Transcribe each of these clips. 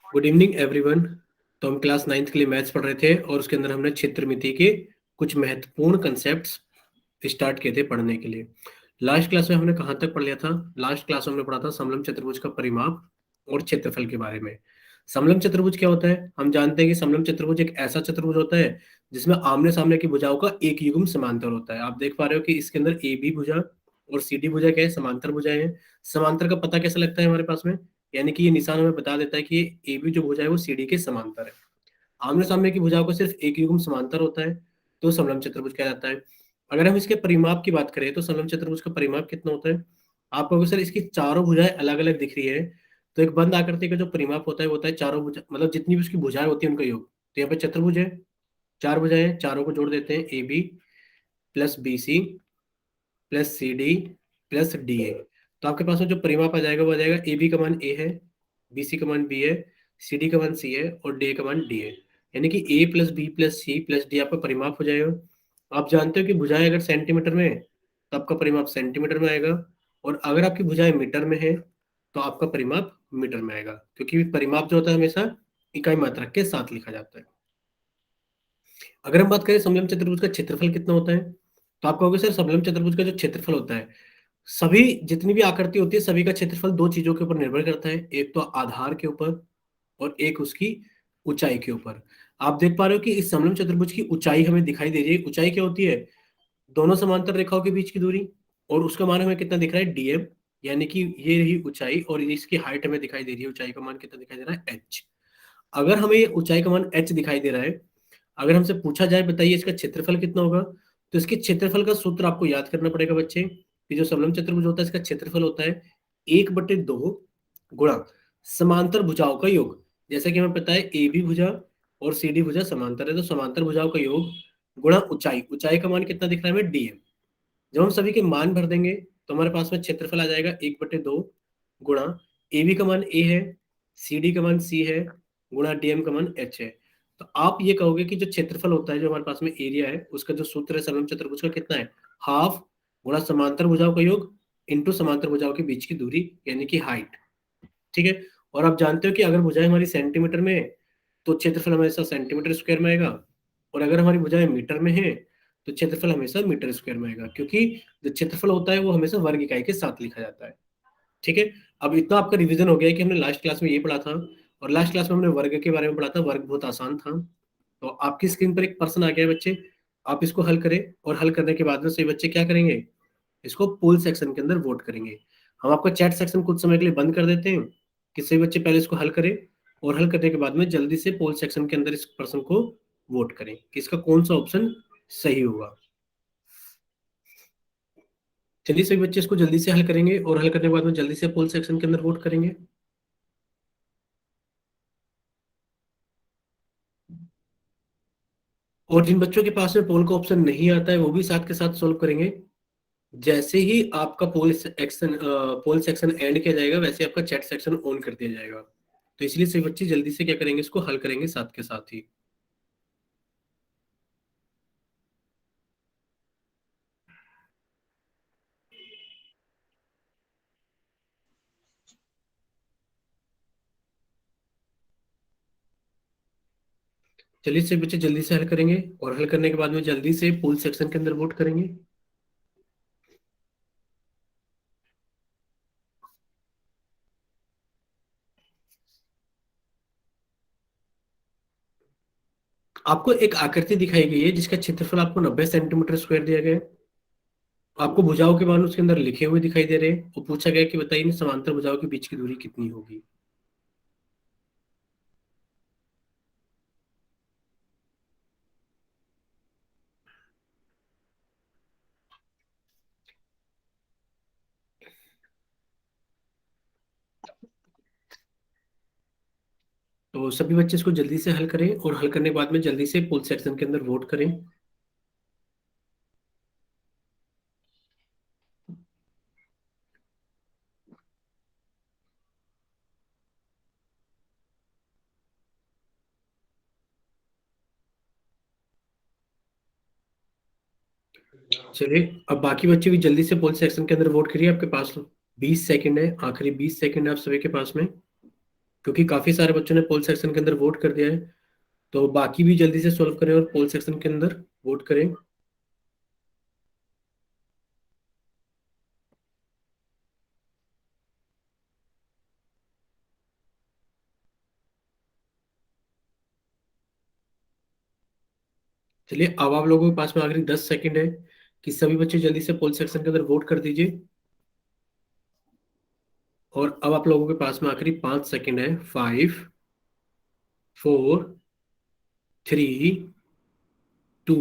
Good evening everyone. तो हम class 9th के लिए मैथ्स पढ़ रहे थे और उसके अंदर हमने क्षेत्रमिति के कुछ महत्वपूर्ण कंसेप्ट्स स्टार्ट किए थे पढ़ने के लिए। लास्ट क्लास में हमने कहाँ तक पढ़ लिया था? लास्ट क्लास में हमने पढ़ा था समलंब चतुर्भुज का परिमाप और क्षेत्रफल के बारे में। समलंब चतुर्भुज क्या होता है? हम जानते हैं कि समलंब चतुर्भुज एक ऐसा चतुर्भुज होता है जिसमें आमने सामने की भुजाओं का एक युग्म समांतर होता है। आप देख पा रहे हो कि इसके अंदर ए बी भुजा और सी डी भुजा क्या है? समांतर भुजाएं हैं। समांतर का पता कैसे लगता है हमारे पास में? यानी कि ये निशान हमें बता देता है कि ए बी जो भुजा है वो सी डी के समांतर है। आमने सामने की भुजाओं का सिर्फ एक युग्म समांतर होता है तो समलंब चतुर्भुज कहलाता है। अगर हम इसके परिमाप की बात करें तो समलंब चतुर्भुज का परिमाप कितना होता है? आप कहोगे सर इसकी चारों भुजाएं अलग अलग दिख रही है। तो एक बंद आकृति का जो परिमाप होता है वो होता है चारों भुजा, मतलब जितनी भी उसकी भुजाएं होती है उनका योग। तो यहाँ पे चतुर्भुज है, चार भुजाएं हैं, चारों को जोड़ देते हैं, A B plus B C plus C D plus D A. तो आपके पास में जो परिमाप आ जाएगा वो आ जाएगा ए बी का मान ए है, बी सी का मान बी है, सी डी का मान सी है और डी का मान डी है। यानी कि A plus B plus C plus D आपका परिमाप हो जाएगा। आप जानते हो कि भुजाएं अगर सेंटीमीटर में है तो आपका परिमाप सेंटीमीटर में आएगा, और अगर आपकी भुजाएं मीटर में है तो आपका परिमाप मीटर में आएगा, क्योंकि परिमाप जो होता है हमेशा इकाई मात्रक के साथ लिखा जाता है। अगर हम बात करें समलंब चतुर्भुज का क्षेत्रफल कितना होता है, तो आप कहोगे सर समलंब चतुर्भुज का जो क्षेत्रफल होता है, सभी जितनी भी आकृति होती है सभी का क्षेत्रफल दो चीजों के ऊपर निर्भर करता है, एक तो आधार के ऊपर और एक उसकी ऊंचाई के ऊपर। आप देख पा रहे हो कि इस समलंब चतुर्भुज की ऊंचाई हमें दिखाई दे रही है। ऊंचाई क्या होती है? दोनों समांतर रेखाओं के बीच की दूरी, और उसका मान हमें कितना दिख रहा है? डीएम। यानी कि ये रही ऊंचाई और इसकी हाइट हमें दिखाई दे रही है। ऊंचाई का मान कितना दिखाई दे रहा है? एच। अगर हमें ये ऊंचाई का मान एच दिखाई दे रहा है, अगर हमसे पूछा जाए बताइए इसका क्षेत्रफल कितना होगा, तो इसके क्षेत्रफल का सूत्र आपको याद करना पड़ेगा बच्चे, कि जो समलंब चतुर्भुज होता है इसका क्षेत्रफल होता है 1/2 गुणा समांतर भुजाओं का योग। जैसा कि हमें पता है ए बी भुजा और सी डी भुजा समांतर है, तो समांतर भुजाओं का योग गुणा ऊंचाई। ऊंचाई का मान कितना दिख रहा है हमें? डी। जब हम सभी के मान भर देंगे तो हमारे पास में क्षेत्रफल आ जाएगा 1/2 गुणा ए बी का मान ए है, सी डी का मान सी है, गुणा डी एम का मान एच है। तो आप ये कहोगे कि जो क्षेत्रफल होता है, जो हमारे पास में एरिया है, उसका जो सूत्र है समलंब चतुर्भुज का कितना है? हाफ गुणा समांतर भुजाओं का योग इंटू समांतर भुजाओं के बीच की दूरी, यानी कि हाइट। ठीक है। और आप जानते हो कि अगर भुजाएं हमारी सेंटीमीटर में है तो क्षेत्रफल हमेशा सेंटीमीटर स्क्वायर में आएगा, और अगर हमारी भुजाएं मीटर में है तो क्षेत्रफल हमेशा मीटर स्क्वायर में आएगा, क्योंकि जो क्षेत्रफल होता है वो हमेशा वर्ग इकाई के साथ लिखा जाता है। ठीक है। अब इतना आपका रिवीजन हो गया है कि हमने लास्ट क्लास में ये पढ़ा था, और लास्ट क्लास में हमने वर्ग के बारे में पढ़ा था। वर्ग बहुत आसान था। तो आपकी स्क्रीन पर एक पर्सन आ गया है बच्चे, आप इसको हल करें, और हल करने के बाद में सभी बच्चे क्या करेंगे? इसको पोल सेक्शन के अंदर वोट करेंगे। हम आपका चैट सेक्शन कुछ समय के लिए बंद कर देते हैं कि सभी बच्चे पहले इसको हल करें, और हल करने के बाद में जल्दी से पोल सेक्शन के अंदर इस पर्सन को वोट करें कि इसका कौन सा ऑप्शन सही होगा। चलिए सभी बच्चे इसको जल्दी से हल करेंगे, और हल करने के बाद में जल्दी से पोल सेक्शन के अंदर वोट करेंगे। और जिन बच्चों के पास में पोल का ऑप्शन नहीं आता है वो भी साथ के साथ सोल्व करेंगे। जैसे ही आपका पोल सेक्शन एंड किया जाएगा वैसे आपका चैट सेक्शन ऑन कर दिया जाएगा। तो इसलिए सभी बच्चे जल्दी से क्या करेंगे? इसको हल करेंगे साथ के साथ ही। चलिए सभी बच्चे जल्दी से हल करेंगे, और हल करने के बाद में जल्दी से पोल सेक्शन के अंदर वोट करेंगे। आपको एक आकृति दिखाई गई है जिसका क्षेत्रफल आपको 90 सेंटीमीटर स्क्वायर दिया गया है। आपको भुजाओं के मान उसके अंदर लिखे हुए दिखाई दे रहे हैं, और पूछा गया कि बताइए इन समांतर भुजाओं के बीच की दूरी कितनी होगी। तो सभी बच्चे इसको जल्दी से हल करें, और हल करने के बाद में जल्दी से पोल सेक्शन के अंदर वोट करें। चलिए अब बाकी बच्चे भी जल्दी से पोल सेक्शन के अंदर वोट करिए। आपके पास 20 सेकंड है, आखिरी 20 सेकंड है आप सभी के पास में। क्योंकि काफी सारे बच्चों ने पोल सेक्शन के अंदर वोट कर दिया है, तो बाकी भी जल्दी से सॉल्व करें और पोल सेक्शन के अंदर वोट करें। चलिए, अब आप लोगों के पास में आखिरी 10 सेकंड है कि सभी बच्चे जल्दी से पोल सेक्शन के अंदर वोट कर दीजिए। और अब आप लोगों के पास में आखिरी 5 सेकंड है। 5, 4, 3, 2,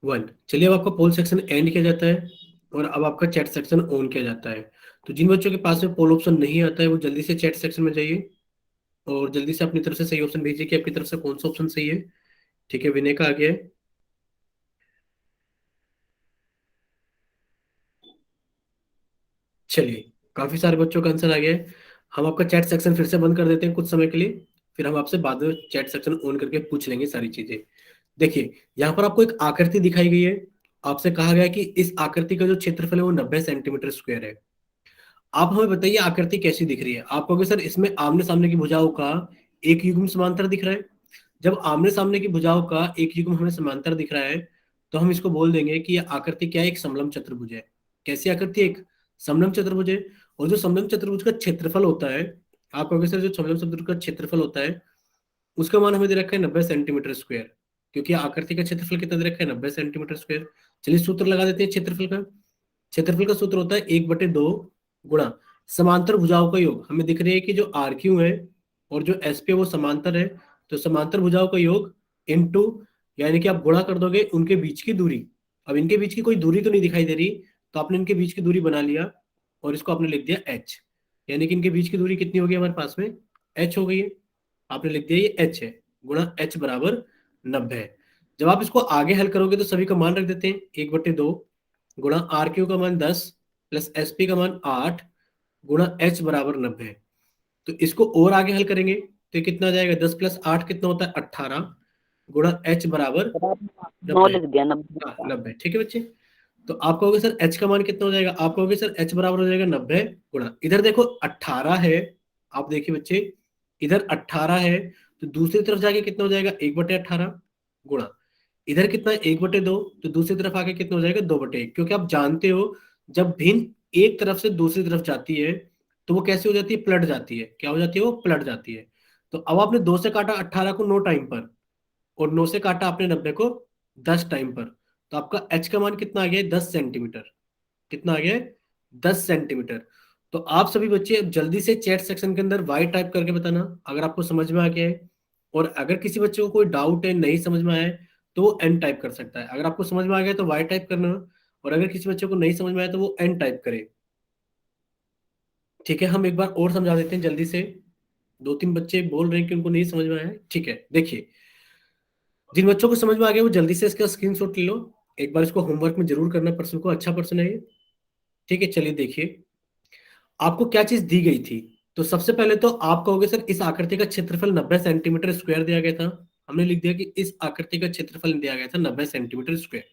1। चलिए, अब आपका पोल सेक्शन एंड किया जाता है और अब आपका चैट सेक्शन ऑन किया जाता है। तो जिन बच्चों के पास में पोल ऑप्शन नहीं आता है वो जल्दी से चैट सेक्शन में जाइए और जल्दी से अपनी तरफ से सही ऑप्शन भेजिए कि आपकी तरफ से कौन सा ऑप्शन सही है। ठीक है, विनय का आ गया है। चलिए, काफी सारे बच्चों का आंसर आ गया है। हम आपका चैट सेक्शन फिर से बंद कर देते हैं कुछ समय के लिए, फिर हम आपसे बाद में चैट सेक्शन ऑन करके पूछ लेंगे सारी चीजें। देखिए, यहाँ पर आपको एक आकृति दिखाई गई है। आपसे कहा गया है कि इस आकृति का जो क्षेत्रफल है वो 90 सेंटीमीटर स्क्वायर है। आप हमें बताइए आकृति कैसी दिख रही है। आप कहोगे सर इसमें आमने सामने की भुजाओं का एक युग्म समांतर दिख रहा है। जब आमने सामने की भुजाओं का एक युग्म हमें समांतर दिख रहा है तो हम इसको बोल देंगे कि यह आकृति क्या है, एक समलंब चतुर्भुज है। कैसी आकृति है? एक समलंब चतुर्भुज है। और जो समलंब चतुर्भुज का क्षेत्रफल होता है, आप कहोगे सर जो समलंब चतुर्भुज का क्षेत्रफल होता है उसका मान हमें दे रखा है 90 सेंटीमीटर स्क्वायर। क्योंकि आकृति का क्षेत्रफल कितना दे रखा है? 90 सेंटीमीटर स्क्वायर। चलिए सूत्र लगा देते हैं क्षेत्रफल का। क्षेत्रफल का सूत्र होता है 1/2 गुणा समांतर भुजाओं का योग। हमें दिख रही है कि जो आर क्यू है और जो एस पी है वो समांतर है, तो समांतर भुजाओं का योग इनटू, यानी कि आप गुणा कर दोगे उनके बीच की दूरी। अब इनके बीच की कोई दूरी तो नहीं दिखाई दे रही, तो आपने इनके बीच की दूरी बना लिया और इसको आपने लिख दिया एच। यानी कि इनके बीच की दूरी कितनी होगी हमारे पास में? एच हो गई है। आपने लिख दिया ये एच है, गुणा एच बराबर 90 है। जब आप इसको आगे हल करोगे तो सभी का मान रख देते हैं। 1/2 गुणा आर क्यू का मान 10 प्लस एस पी का मान 8 गुणा एच बराबर 90। तो इसको और आगे हल करेंगे तो ये कितना आ जाएगा? 10 + 8 कितना होता है? 18 गुणा एच बराबर नौ 90। लिख दिया, 90 हाँ, का। 90। ठीक है बच्चे। तो आप कहोगे सर एच का मान कितना हो जाएगा? आप कहोगे सर एच बराबर हो जाएगा 90 गुणा, इधर देखो 18 है। आप देखिए बच्चे, इधर 18 है तो दूसरी तरफ जाके कितना हो जाएगा? 1/18 गुणा, इधर कितना है? 1/2, तो दूसरी तरफ आके कितना हो जाएगा? 2/1। क्योंकि आप जानते हो जब भिन्न एक तरफ से दूसरी तरफ जाती है तो वो कैसे हो जाती है? पलट जाती है। क्या हो जाती है? वो पलट जाती है। तो अब आपने 2 से काटा 18 को 9 टाइम पर, और 9 से काटा आपने 90 को 10 टाइम पर, तो आपका एच का मान कितना आ गया है? 10 सेंटीमीटर। कितना आ गया है? 10 सेंटीमीटर। तो आप सभी बच्चे अब जल्दी से चैट सेक्शन के अंदर वाई टाइप करके बताना अगर आपको समझ में आ गया है। और अगर किसी बच्चे को कोई डाउट है, नहीं समझ में आया है, तो वो एन टाइप कर सकता है। अगर आपको समझ में आ गया तो वाई टाइप करना, और अगर किसी बच्चे को नहीं समझ में आया तो वो एन टाइप करे। ठीक है, हम एक बार और समझा देते हैं जल्दी से। 2-3 बच्चे बोल रहे हैं कि उनको नहीं समझ में आया है। ठीक है, देखिए, जिन बच्चों को समझ में आ गया वो जल्दी से इसका स्क्रीनशॉट ले लो। एक बार इसको होमवर्क में जरूर करना, पर्सन को, अच्छा पर्सन है ये। ठीक है, चलिए देखिए, आपको क्या चीज दी गई थी। तो सबसे पहले तो आप कहोगे सर इस आकृति का क्षेत्रफल 90 सेंटीमीटर स्क्वायर दिया गया था। हमने लिख दिया कि इस आकृति का क्षेत्रफल दिया गया था 90 सेंटीमीटर स्क्वायर।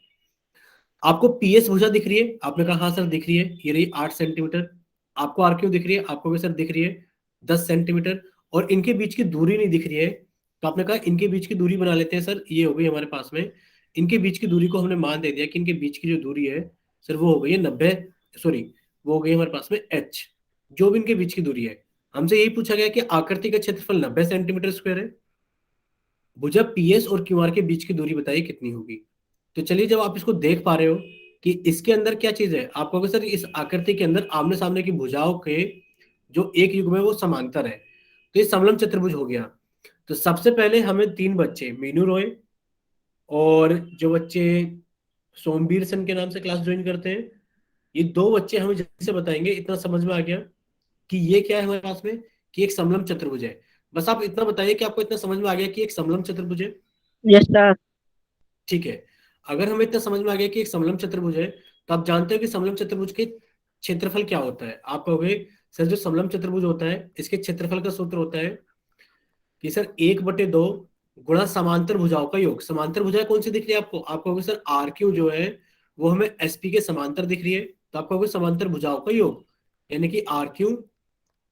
आपको पीएस भुजा दिख रही है? आपने कहा हाँ सर दिख रही है, ये रही 8 सेंटीमीटर। आपको आर क्यू दिख रही है? आपको भी सर दिख रही है 10 सेंटीमीटर। और इनके बीच की दूरी नहीं दिख रही है, तो आपने कहा इनके बीच की दूरी बना लेते हैं सर। ये हो गई हमारे पास में, इनके बीच की दूरी को हमने मान दे दिया कि इनके बीच की जो दूरी है सर वो हो गई है 90, सॉरी, वो हो गई हमारे पास में एच, जो भी इनके बीच की दूरी है। हमसे यही पूछा गया कि आकृति का क्षेत्रफल 90 सेंटीमीटर स्क्वायर है, भुजा पीएस और क्यूआर के बीच की दूरी बताइए कितनी होगी। तो चलिए, जब आप इसको देख पा रहे हो कि इसके अंदर क्या चीज है, आप कहोगे सर इस आकृति के अंदर आमने सामने की भुजाओं के जो एक युग्म है वो समांतर है, तो ये समलंब चतुर्भुज हो गया। तो सबसे पहले हमें 3 बच्चे, मीनू रॉय और जो बच्चे सोमवीर सन के नाम से क्लास ज्वाइन करते हैं, ये 2 बच्चे हमें जल्दी से बताएंगे। इतना समझ में आ गया कि ये क्या है हमारे पास में, कि एक समलंब चतुर्भुज है। बस आप इतना बताइए कि आपको इतना समझ में आ गया कि एक समलंब चतुर्भुज है। Yes sir. ठीक है, अगर हमें इतना समझ में आ गया कि एक समलंब चतुर्भुज है, तो आप जानते हो कि समलंब चतुर्भुज के क्षेत्रफल क्या होता है। आप कहोगे सर जो समलंब चतुर्भुज होता है इसके क्षेत्रफल का सूत्र होता है कि सर 1/2 गुणा समांतर भुजाओं का योग। समांतर भुजाएं कौन सी दिख रही है आपको? आप कहोगे सर आर क्यू जो है वो हमें एसपी के समांतर दिख रही है, तो आप कहोगे समांतर भुजाओं का योग, यानी कि R Q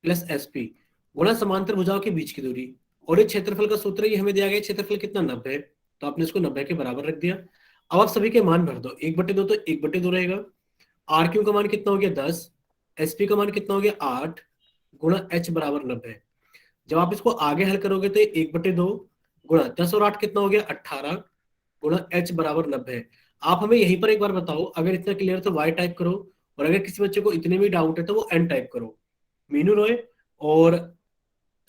plus S P. गुणा समांतर भुजाओं के बीच की दूरी। और ये क्षेत्रफल का सूत्र है, ये हमें दिया गया है, क्षेत्रफल कितना 90 है, तो आपने इसको 90 के बराबर रख दिया। अब आप सभी के मान भर दो, 1/2 तो 1/2 रहेगा। आर क्यू का मान कितना हो गया 10, एसपी का मान कितना हो गया 8, गुणा एच बराबर 90। जब आप इसको आगे हल करोगे तो 1/2 गुणा 10 और 8 कितना हो गया 18, गुणा एच बराबर 90। आप हमें यहीं पर एक बार बताओ, अगर इतना क्लियर तो वाई टाइप करो, और अगर किसी बच्चे को इतने में डाउट है तो वो एन टाइप करो। मीनू रॉय और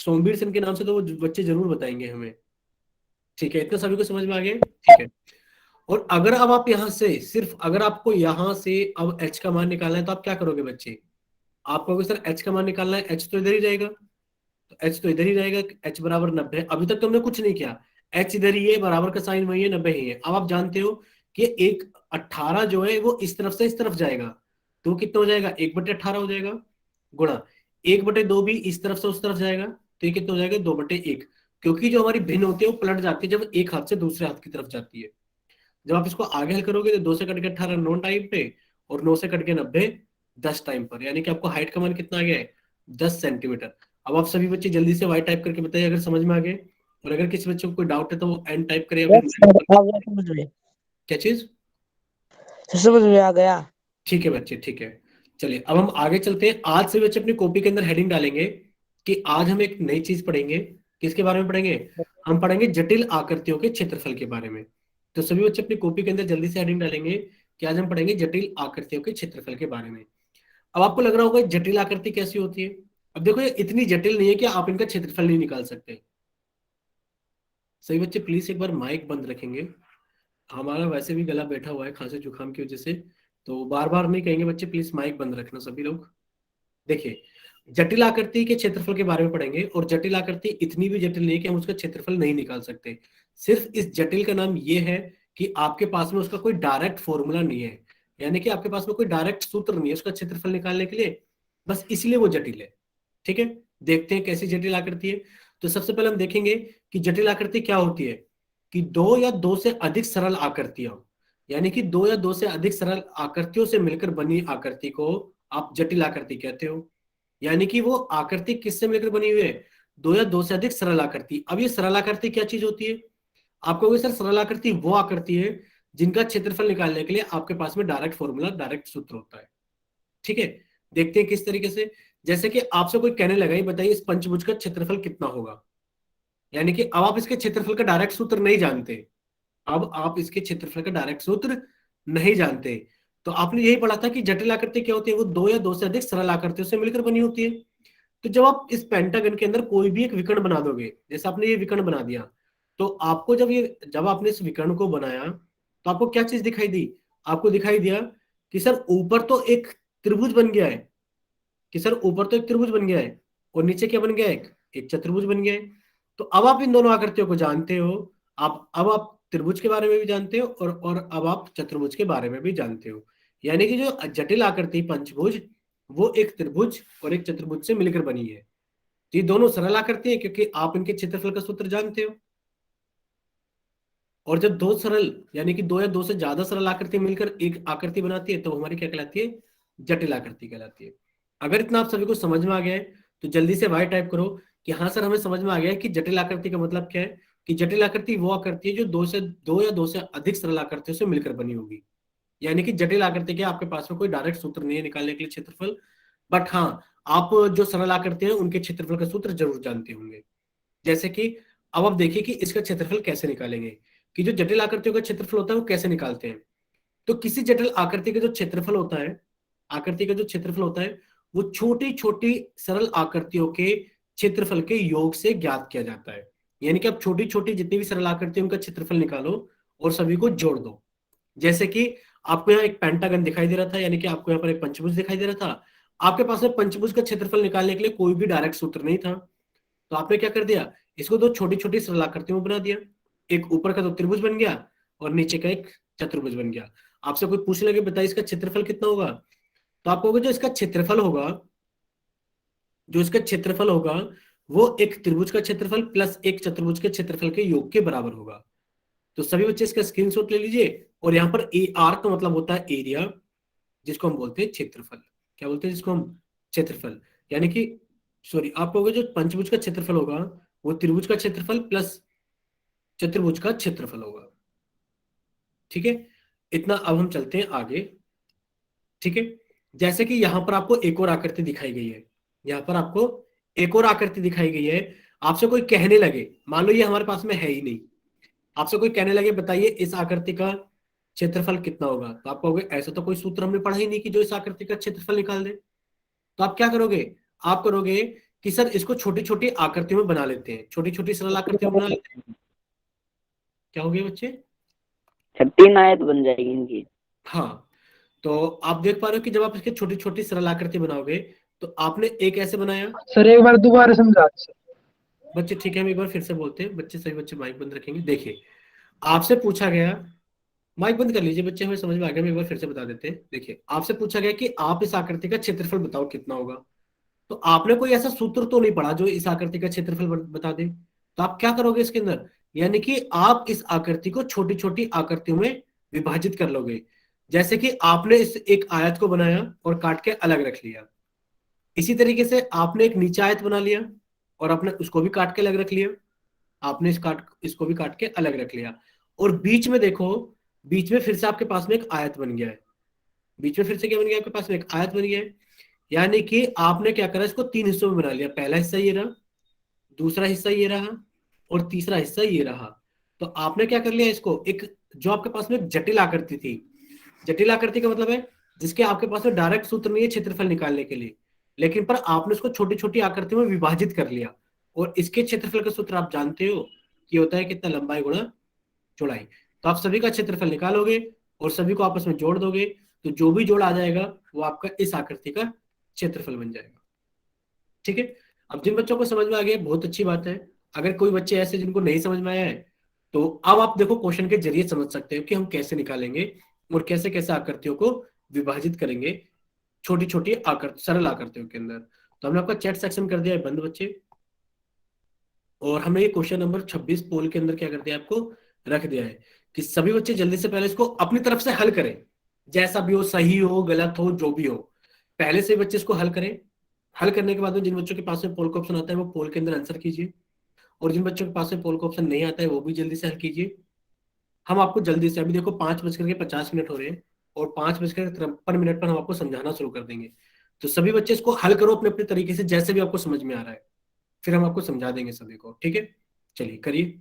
सोमवीर सिंह के नाम से तो वो बच्चे जरूर बताएंगे हमें। ठीक है, इतना सभी को समझ में आ गया, ठीक है। और अगर अब आप यहाँ से सिर्फ, अगर आपको यहाँ से अब एच का मान निकालना है तो आप क्या करोगे बच्चे, आप कहोगे सर एच का मान निकालना है, एच तो इधर ही जाएगा, तो एच तो इधर ही रहेगा, एच बराबर 90। अभी तक तुमने कुछ नहीं किया, एच इधर ही है, बराबर का साइन वही है, 90 ही है। अब आप जानते हो कि एक 18 जो है वो इस तरफ से इस तरफ जाएगा, तो कितना हो जाएगा 1/18 हो जाएगा, गुणा 1/2 भी इस तरफ से उस तरफ जाएगा, तो ये कितना हो जाएगा 2/1। क्योंकि जो हमारी भिन्न होती है वो पलट जाती है जब एक हाथ से दूसरे हाथ की तरफ जाती है। जब आप इसको आगे हल करोगे तो 2 से कट के 18 9 टाइम पे, और 9 से कट के 90 10 टाइम पर, यानी कि आपको हाइट का मान कितना आ गया है 10 सेंटीमीटर। अब आप सभी बच्चे जल्दी से वाई टाइप करके बताइए अगर समझ में आ गए, और अगर किसी बच्चे को कोई डाउट है तो वो एन टाइप करे या फिर यस सर, आ गया समझ में। क्या चीज। सर समझ में आ गया। ठीक है बच्चे, ठीक है। चलिए अब हम आगे चलते हैं। आज से बच्चे अपनी कॉपी के अंदर हेडिंग डालेंगे कि आज हम एक नई चीज पढ़ेंगे। किसके बारे में पढ़ेंगे, हम पढ़ेंगे जटिल आकृतियों के क्षेत्रफल के बारे में। तो सभी बच्चे अपनी कॉपी के अंदर जल्दी से हेडिंग डालेंगे कि आज हम पढ़ेंगे जटिल आकृतियों के क्षेत्रफल के बारे में। अब आपको लग रहा होगा जटिल आकृति कैसी होती है। अब देखो ये इतनी जटिल नहीं है कि आप इनका क्षेत्रफल नहीं निकाल सकते। सही बच्चे प्लीज एक बार माइक बंद रखेंगे, हमारा वैसे भी गला बैठा हुआ है खांसी जुकाम की वजह से, तो बार बार नहीं कहेंगे बच्चे, प्लीज माइक बंद रखना सभी लोग। देखिए, जटिल आकृति के क्षेत्रफल के बारे में पढ़ेंगे, और जटिल आकृति इतनी भी जटिल नहीं है कि हम उसका क्षेत्रफल नहीं निकाल सकते। सिर्फ इस जटिल का नाम ये है कि आपके पास में उसका कोई डायरेक्ट फॉर्मूला नहीं है, यानी कि आपके पास में कोई डायरेक्ट सूत्र नहीं है उसका क्षेत्रफल निकालने के लिए, बस इसलिए वो जटिल है। ठीक है, देखते हैं कैसी जटिल आकृति है। तो सबसे पहले हम देखेंगे कि जटिल आकृति क्या होती है, कि दो या दो से अधिक सरल आकृतियां, यानी कि दो या दो से अधिक सरल आकृतियों से मिलकर बनी आकृति को आप जटिल आकृति कहते हो। यानी कि वो आकृति किससे मिलकर बनी हुई है, दो या दो से अधिक सरल आकृति। अब ये सरल आकृति क्या चीज होती है, आपको कहोगे सर सरल आकृति वो आकृति है जिनका क्षेत्रफल निकालने के लिए आपके पास में डायरेक्ट फॉर्मूला, डायरेक्ट सूत्र होता है। ठीक है, देखते हैं किस तरीके से। जैसे कि आपसे कोई कहने लगा ये बताइए इस पंचभुज का क्षेत्रफल कितना होगा, यानी कि अब आप इसके क्षेत्रफल का डायरेक्ट सूत्र नहीं जानते, अब आप इसके क्षेत्रफल का डायरेक्ट सूत्र नहीं जानते। तो आपने यही पढ़ा था कि जटिल आकृति क्या होती है, वो दो या दो से अधिक सरल आकृतियों से मिलकर बनी होती है। तो जब आप इस पेंटागन के अंदर कोई भी एक विकर्ण बना दोगे, जैसे आपने ये विकर्ण बना दिया, तो आपको जब आपने इस विकर्ण को बनाया तो आपको क्या चीज दिखाई दी, आपको दिखाई दिया कि सर ऊपर तो एक त्रिभुज बन गया है, कि सर ऊपर तो एक त्रिभुज बन गया है, और नीचे क्या बन गया है, एक एक चतुर्भुज बन गया है। तो अब आप इन दोनों आकृतियों को जानते हो, अब आप त्रिभुज के बारे में भी जानते हो, और अब आप चतुर्भुज के बारे में भी जानते हो। यानी कि जो जटिल आकृति पंचभुज, वो एक त्रिभुज और एक चतुर्भुज से मिलकर बनी है। तो ये दोनों सरल आकृति है क्योंकि आप इनके क्षेत्रफल का सूत्र जानते हो। और जब दो सरल, यानी कि दो या दो से ज्यादा सरल आकृति मिलकर एक आकृति बनाती है तो हमारी क्या कहलाती है, जटिल आकृति कहलाती है। अगर इतना आप सभी को समझ में आ गया है तो जल्दी से वाई टाइप करो कि हाँ सर हमें समझ में आ गया है कि जटिल आकृति का मतलब क्या है, कि जटिल आकृति वो आकृति है जो दो या दो से अधिक सरल आकृतियों से मिलकर बनी होगी। यानी कि जटिल आकृति के आपके पास में कोई डायरेक्ट सूत्र नहीं है निकालने के लिए क्षेत्रफल, बट हाँ आप जो सरल आकृति है उनके क्षेत्रफल का सूत्र जरूर जानते होंगे। जैसे कि अब आप देखिए कि इसका क्षेत्रफल कैसे निकालेंगे, कि जो जटिल आकृतियों का क्षेत्रफल होता है वो कैसे निकालते हैं। तो किसी जटिल आकृति का जो क्षेत्रफल होता है, आकृति का जो क्षेत्रफल होता है वो छोटी छोटी सरल आकृतियों के क्षेत्रफल के योग से ज्ञात किया जाता है। यानी कि आप छोटी छोटी जितनी भी सरल आकृति है उनका क्षेत्रफल निकालो और सभी को जोड़ दो। जैसे कि आपको यहाँ एक पेंटागन दिखाई दे रहा था, यानी कि आपको यहाँ पर एक पंचभुज दिखाई दे रहा था, आपके पास में पंचभुज का क्षेत्रफल निकालने के लिए कोई भी डायरेक्ट सूत्र नहीं था, तो आपने क्या कर दिया, इसको दो छोटी छोटी सरल आकृतियों में बना दिया। एक ऊपर का तो त्रिभुज बन गया और नीचे का एक चतुर्भुज बन गया। आपसे कोई पूछ लगे बताइए इसका क्षेत्रफल कितना होगा, तो आप कहोगे जो इसका क्षेत्रफल होगा, जो इसका क्षेत्रफल होगा वो एक त्रिभुज का क्षेत्रफल प्लस एक चतुर्भुज के क्षेत्रफल के योग के बराबर होगा। तो सभी बच्चे इसका स्क्रीनशॉट ले लीजिए, और यहाँ पर ए आर का मतलब होता है एरिया, जिसको हम बोलते हैं क्षेत्रफल। क्या बोलते हैं जिसको हम, क्षेत्रफल। यानी कि सॉरी, आप कहोगे जो पंचभुज का क्षेत्रफल होगा वो त्रिभुज का क्षेत्रफल प्लस चतुर्भुज का क्षेत्रफल होगा। ठीक है, इतना। अब हम चलते हैं आगे। ठीक है, जैसे कि यहां पर आपको एक और आकृति दिखाई गई है, यहां पर आपको एक और आकृति दिखाई गई है। आपसे कोई कहने लगे, मान लो ये हमारे पास में है ही नहीं, आपसे कोई कहने लगे बताइए इस आकृति का क्षेत्रफल कितना होगा, तो आप कहोगे ऐसा तो कोई सूत्र हमने पढ़ा ही नहीं कि जो इस आकृति का क्षेत्रफल निकाल दे। तो आप क्या करोगे, आप करोगे कि सर इसको छोटी छोटी आकृतियों में बना लेते हैं, छोटी छोटी सरल आकृतियों में बना लेते हैं। क्या हो गया बच्चे? 3 आयत बन जाएगी इनकी। हाँ, तो आप देख पा रहे हो कि जब आप इसकी छोटी छोटी सरल आकृति बनाओगे तो आपने एक ऐसे बनाया। सर एक बार दोबारा समझा सर। बच्चे ठीक है, हम एक बार फिर से बोलते हैं, बच्चे सभी बच्चे माइक बंद रखेंगे। देखिए, आपसे पूछा गया, माइक बंद कर लीजिए बच्चे, हमें समझ में आ गया, हम एक बार फिर से बता देते हैं। देखिए, आपसे पूछा गया कि आप इस आकृति का क्षेत्रफल बताओ कितना होगा। तो आपने कोई ऐसा सूत्र तो नहीं पढ़ा जो इस आकृति का क्षेत्रफल बता दे। तो आप क्या करोगे इसके अंदर, यानी कि आप इस आकृति को छोटी छोटी आकृतियों में विभाजित कर लोगे। जैसे कि आपने इस एक आयत को बनाया और काट के अलग रख लिया, इसी तरीके से आपने एक नीचा आयत बना लिया और आपने उसको भी काट के अलग रख लिया, आपने इसको भी काट के अलग रख लिया। और बीच में देखो, बीच में फिर से आपके पास में एक आयत बन गया है। बीच में फिर से क्या बन गया, आपके पास में एक आयत बन गया है। यानी कि आपने क्या करा, इसको 3 हिस्सों में बना लिया। पहला हिस्सा ये रहा, दूसरा हिस्सा ये रहा और तीसरा हिस्सा ये रहा। तो आपने क्या कर लिया, इसको एक, जो आपके पास में एक जटिल आकृति थी, जटिल आकृति का मतलब है जिसके आपके पास में डायरेक्ट सूत्र नहीं है क्षेत्रफल निकालने के लिए, लेकिन पर आपने उसको छोटी छोटी आकृतियों में विभाजित कर लिया। और इसके क्षेत्रफल का सूत्र आप जानते हो कि होता है कितना, लंबाई गुणा चौड़ाई। तो आप सभी का क्षेत्रफल निकालोगे और सभी को आपस में जोड़ दोगे, तो जो भी जोड़ आ जाएगा वो आपका इस आकृति का क्षेत्रफल बन जाएगा। ठीक है, अब जिन बच्चों को समझ में आ गया बहुत अच्छी बात है। अगर कोई बच्चे ऐसे जिनको नहीं समझ में आया है, तो अब आप देखो क्वेश्चन के जरिए समझ सकते हो कि हम कैसे निकालेंगे और कैसे कैसे आकृतियों को विभाजित करेंगे छोटी छोटी आकृति, सरल आकृतियों के अंदर। तो हमने आपका चैट सेक्शन कर दिया है बंद बच्चे, और हमने ये क्वेश्चन नंबर 26 पोल के अंदर क्या कर दिया, आपको रख दिया है कि सभी बच्चे जल्दी से पहले इसको अपनी तरफ से हल करें, जैसा भी हो, सही हो गलत हो जो भी हो, पहले से बच्चे इसको हल करें। हल करने के बाद में जिन बच्चों के पास में पोल का ऑप्शन आता है वो पोल के अंदर आंसर कीजिए, और जिन बच्चों के पास में पोल का ऑप्शन नहीं आता है वो भी जल्दी से हल कीजिए। हम आपको जल्दी से, अभी देखो 5:50 हो रहे हैं और 5:53 पर हम आपको समझाना शुरू कर देंगे। तो सभी बच्चे इसको हल करो अपने अपने तरीके से, जैसे भी आपको समझ में आ रहा है, फिर हम आपको समझा देंगे सभी को। ठीक है, चलिए करिए।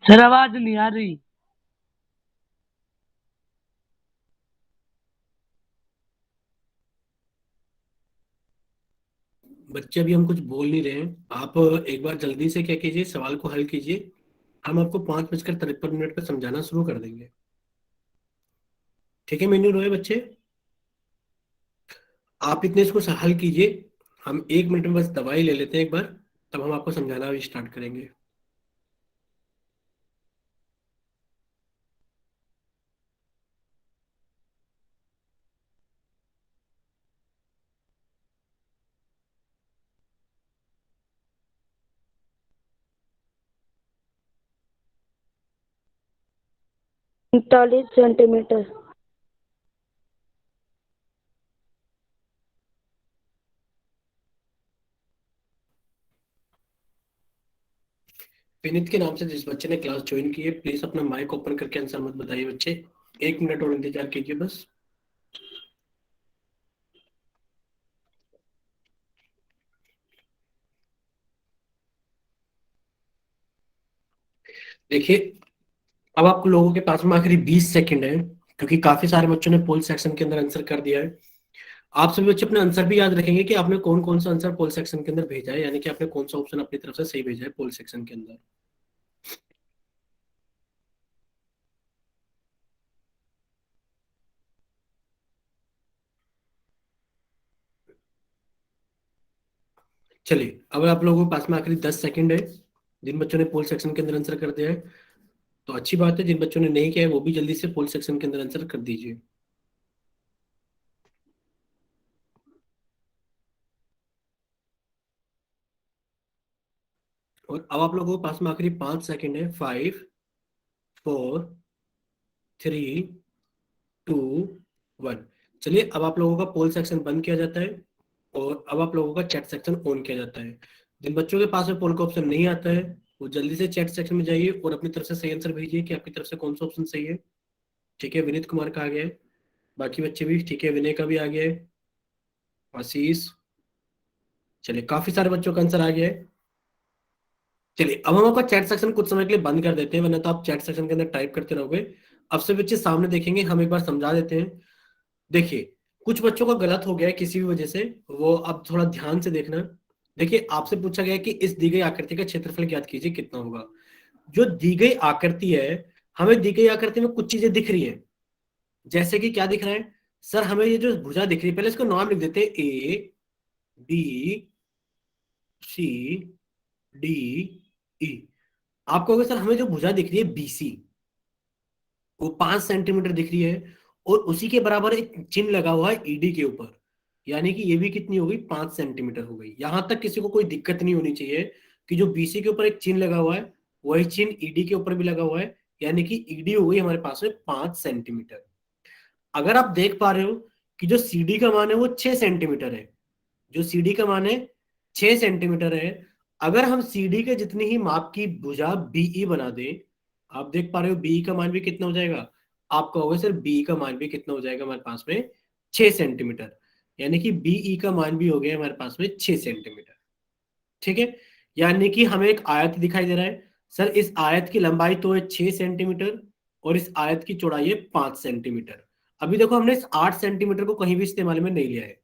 सर आवाज नहीं आ रही। बच्चे अभी हम कुछ बोल नहीं रहे हैं, आप एक बार जल्दी से क्या कीजिए, सवाल को हल कीजिए। हम आपको 5:53 पर समझाना शुरू कर देंगे। ठीक है मेनू रोए बच्चे, आप इतने इसको हल कीजिए। हम 1 मिनट में बस दवाई ले लेते हैं एक बार, तब हम आपको समझाना भी स्टार्ट करेंगे। उनतालीस सेंटीमीटर। विनीत के नाम से जिस बच्चे ने क्लास ज्वाइन की है, प्लीज अपना माइक ओपन करके आंसर मत बताइए बच्चे, 1 मिनट और इंतजार कीजिए बस। देखिए, अब आपको लोगों के पास में आखिरी 20 सेकंड है, क्योंकि काफी सारे बच्चों ने पोल सेक्शन के अंदर आंसर कर दिया है। आप सभी बच्चे अपने आंसर भी याद रखेंगे कि आपने कौन कौन सा आंसर पोल सेक्शन के अंदर भेजा है, यानी कि आपने कौन सा ऑप्शन अपनी तरफ से सही भेजा है पोल सेक्शन के अंदर। चलिए, अब आप लोगों के पास में आखिरी 10 सेकंड है। जिन बच्चों ने पोल सेक्शन के अंदर आंसर कर दिया है तो अच्छी बात है, जिन बच्चों ने नहीं किया है वो भी जल्दी से पोल सेक्शन के अंदर आंसर कर दीजिए। और अब आप लोगों के पास में आखिरी 5 सेकंड है। 5, 4, 3, 2, 1। चलिए अब आप लोगों का पोल सेक्शन बंद किया जाता है और अब आप लोगों का चैट सेक्शन ऑन किया जाता है। जिन बच्चों के पास में पोल का ऑप्शन नहीं आता है वो जल्दी से चैट सेक्शन में जाइए और अपनी तरफ से सही आंसर भेजिए कि आपकी तरफ से कौन सा ऑप्शन सही है। ठीक है, विनीत कुमार का आ गया है, बाकी बच्चे भी ठीक है, विनय का भी आ गया है, आशीष, चलिए काफी सारे बच्चों का आंसर आ गया है। चलिए अब हम आपका चैट सेक्शन कुछ समय के लिए बंद कर देते हैं, वरना तो आप चैट सेक्शन के अंदर टाइप करते रहोगे। अब से बच्चे सामने देखेंगे, हम एक बार समझा देते हैं। देखिए कुछ बच्चों का गलत हो गया है किसी भी वजह से, वो अब थोड़ा ध्यान से देखना। देखिए आपसे पूछा गया है कि इस दी गई आकृति का क्षेत्रफल ज्ञात कीजिए कितना होगा। जो दी गई आकृति है, हमें दी गई आकृति में कुछ चीजें दिख रही है, जैसे कि क्या दिख रहा है सर, हमें ये जो भुजा दिख रही है, पहले इसको नाम लिख देते हैं, A B C D E. आप कहोगे सर हमें जो भुजा दिख रही है बीसी, वो 5 सेंटीमीटर दिख रही है और उसी के बराबर एक चिन्ह लगा हुआ है ईडी के ऊपर, यानी कि ये भी कितनी हो गई, 5 सेंटीमीटर हो गई। यहां तक किसी को कोई दिक्कत नहीं होनी चाहिए कि जो बीसी के ऊपर एक चिन्ह लगा हुआ है वही चिन्ह ईडी के ऊपर भी लगा हुआ है, यानी कि ईडी हो गई हमारे पास में 5 सेंटीमीटर। अगर आप देख पा रहे हो कि जो सीडी का मान है वो 6 सेंटीमीटर है, जो सीडी का मान है 6 सेंटीमीटर है। अगर हम सीडी के जितनी ही माप की भुजा बीई बना दें, आप देख पा रहे हो बीई का मान भी कितना हो जाएगा, आप कहोगे सर बीई का मान भी कितना हो जाएगा हमारे पास में, 6 सेंटीमीटर, यानी कि बीई का मान भी हो गया हमारे पास में 6 सेंटीमीटर। ठीक है, यानी कि हमें एक आयत दिखाई दे रहा है, सर इस आयत की लंबाई तो है 6 सेंटीमीटर और इस आयत की चौड़ाई है 5 सेंटीमीटर। अभी देखो हमने इस 8 सेंटीमीटर को कहीं भी इस्तेमाल में नहीं लिया है,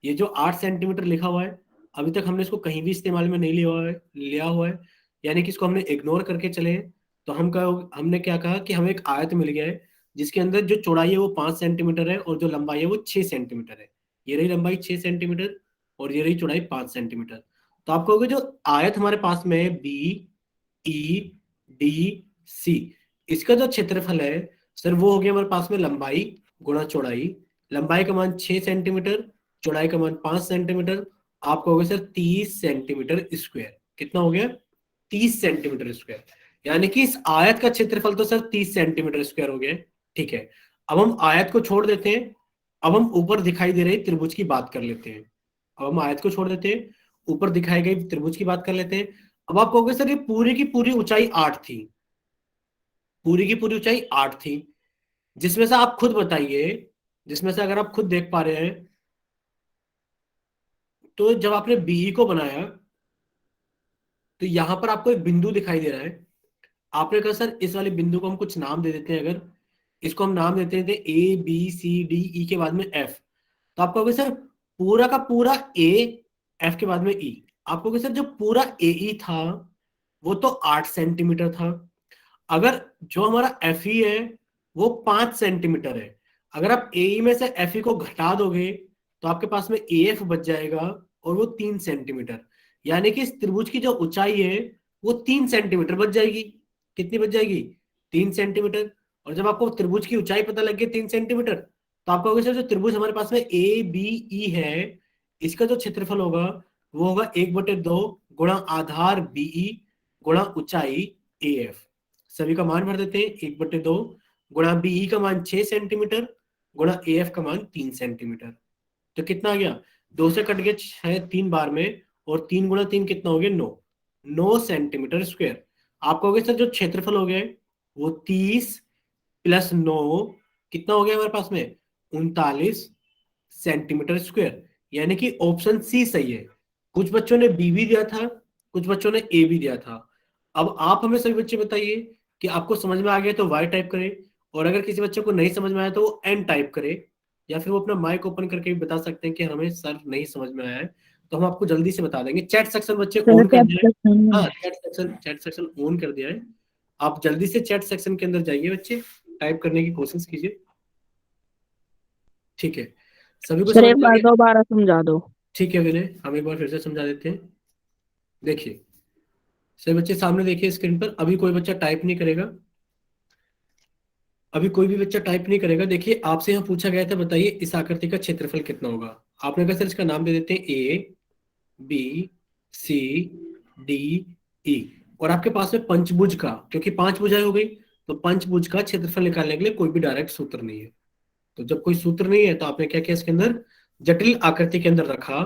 ये जो 8 सेंटीमीटर लिखा हुआ है अभी तक हमने इसको कहीं भी इस्तेमाल में नहीं लिया हुआ है, यानी कि इसको हमने इग्नोर करके चले हैं। तो हमने क्या कहा कि हमें एक आयत मिल गया है जिसके अंदर जो चौड़ाई है वो 5 सेंटीमीटर है और जो लंबाई है वो 6 सेंटीमीटर है। ये रही लंबाई 6 सेंटीमीटर और ये रही चौड़ाई 5 सेंटीमीटर। तो आप कहोगे जो आयत हमारे पास में है बी ई डी सी, इसका जो क्षेत्रफल है सर वो हो गया हमारे पास में लंबाई गुणा चौड़ाई। लंबाई का मान 6 सेंटीमीटर, चौड़ाई का मान 5 सेंटीमीटर। आप कहोगे सर 30 सेंटीमीटर स्क्वायर, कितना हो गया, 30 सेंटीमीटर स्क्वायर, यानी कि इस आयत का क्षेत्रफल तो सर 30 सेंटीमीटर स्क्वायर हो गया। ठीक है, अब हम आयत को छोड़ देते हैं, अब हम ऊपर दिखाई दे रहे त्रिभुज की बात कर लेते हैं। अब हम आयत को छोड़ देते हैं, ऊपर दिखाई गई त्रिभुज की बात कर लेते हैं। अब आप कहोगे सर ये पूरी की पूरी ऊंचाई 8 थी, पूरी की पूरी ऊंचाई 8 थी, जिसमें से आप खुद बताइए, जिसमें से अगर आप खुद देख पा रहे हैं तो जब आपने बीई को बनाया तो यहां पर आपको एक बिंदु दिखाई दे रहा है। आपने कहा सर इस वाले बिंदु को हम कुछ नाम दे देते हैं, अगर इसको हम नाम देते थे A B C D E के बाद में एफ, तो आप कहोगे सर पूरा का पूरा ए, एफ के बाद में ई। आप कहोगे सर जो पूरा ए ई था वो तो 8 सेंटीमीटर था, अगर जो हमारा एफ ई है वो 5 सेंटीमीटर है, अगर आप ए ई में से एफ ई को घटा दोगे तो आपके पास में ए एफ बच जाएगा और वो 3 सेंटीमीटर, यानी कि इस त्रिभुज की जो ऊंचाई है वो 3 सेंटीमीटर बच जाएगी। कितनी बच जाएगी, 3 सेंटीमीटर। और जब आपको त्रिभुज की ऊंचाई पता लग गई 3 सेंटीमीटर, तो आप कहोगे सर जो त्रिभुज हमारे पास में ए बी ई है इसका जो क्षेत्रफल होगा वो होगा 1/2 गुणा आधार बीई गुणा ऊंचाई ए एफ। सभी का मान भर देते हैं, 1/2 गुणा बीई का मान 6 सेंटीमीटर गुणा ए एफ का मान 3 सेंटीमीटर। तो कितना आ गया, 2 से कट गया 6 3 बार में, और 3 × 3 कितना हो गया, 9 सेंटीमीटर स्क्वायर। आप कहोगे सर जो क्षेत्रफल हो गया वो 30 + 9 कितना हो गया हमारे पास में, 39 सेंटीमीटर स्क्वायर, यानी कि ऑप्शन सी सही है। कुछ बच्चों ने बी भी दिया था, कुछ बच्चों ने ए भी दिया था। अब आप हमें सभी बच्चे बताइए कि आपको समझ में आ गया तो वाई टाइप करें, और अगर किसी बच्चे को नहीं समझ में आया तो वो एन टाइप करे, या फिर वो अपना माइक ओपन करके भी बता सकते हैं कि हमें सर नहीं समझ में आया है, तो हम आपको जल्दी से बता देंगे। चैट सेक्शन बच्चे ऑन कर दिया है, हाँ चैट सेक्शन ऑन कर दिया है। आप जल्दी से चैट सेक्शन के अंदर जाइए बच्चे, टाइप करने की कोशिश कीजिए। ठीक है, सभी को सर समझ एक में आ बार गया। दोबारा समझा दो। ठीक है विनय, हम एक बार फिर से समझा देते हैं। देखिए सभी बच्चे सामने देखिए स्क्रीन पर। अभी कोई बच्चा टाइप नहीं करेगा, अभी कोई भी बच्चा टाइप नहीं करेगा। देखिए आपसे यहाँ पूछा गया था, बताइए इस आकृति का क्षेत्रफल कितना होगा। आपने कहा सर इसका नाम दे देते हैं A B C D E, और आपके पास में पंचभुज का, क्योंकि पांच भुजाएं हो गई, तो पंचभुज का क्षेत्रफल निकालने के लिए कोई भी डायरेक्ट सूत्र नहीं है। तो जब कोई सूत्र नहीं है तो आपने क्या किया, इसके अंदर जटिल आकृति के अंदर रखा,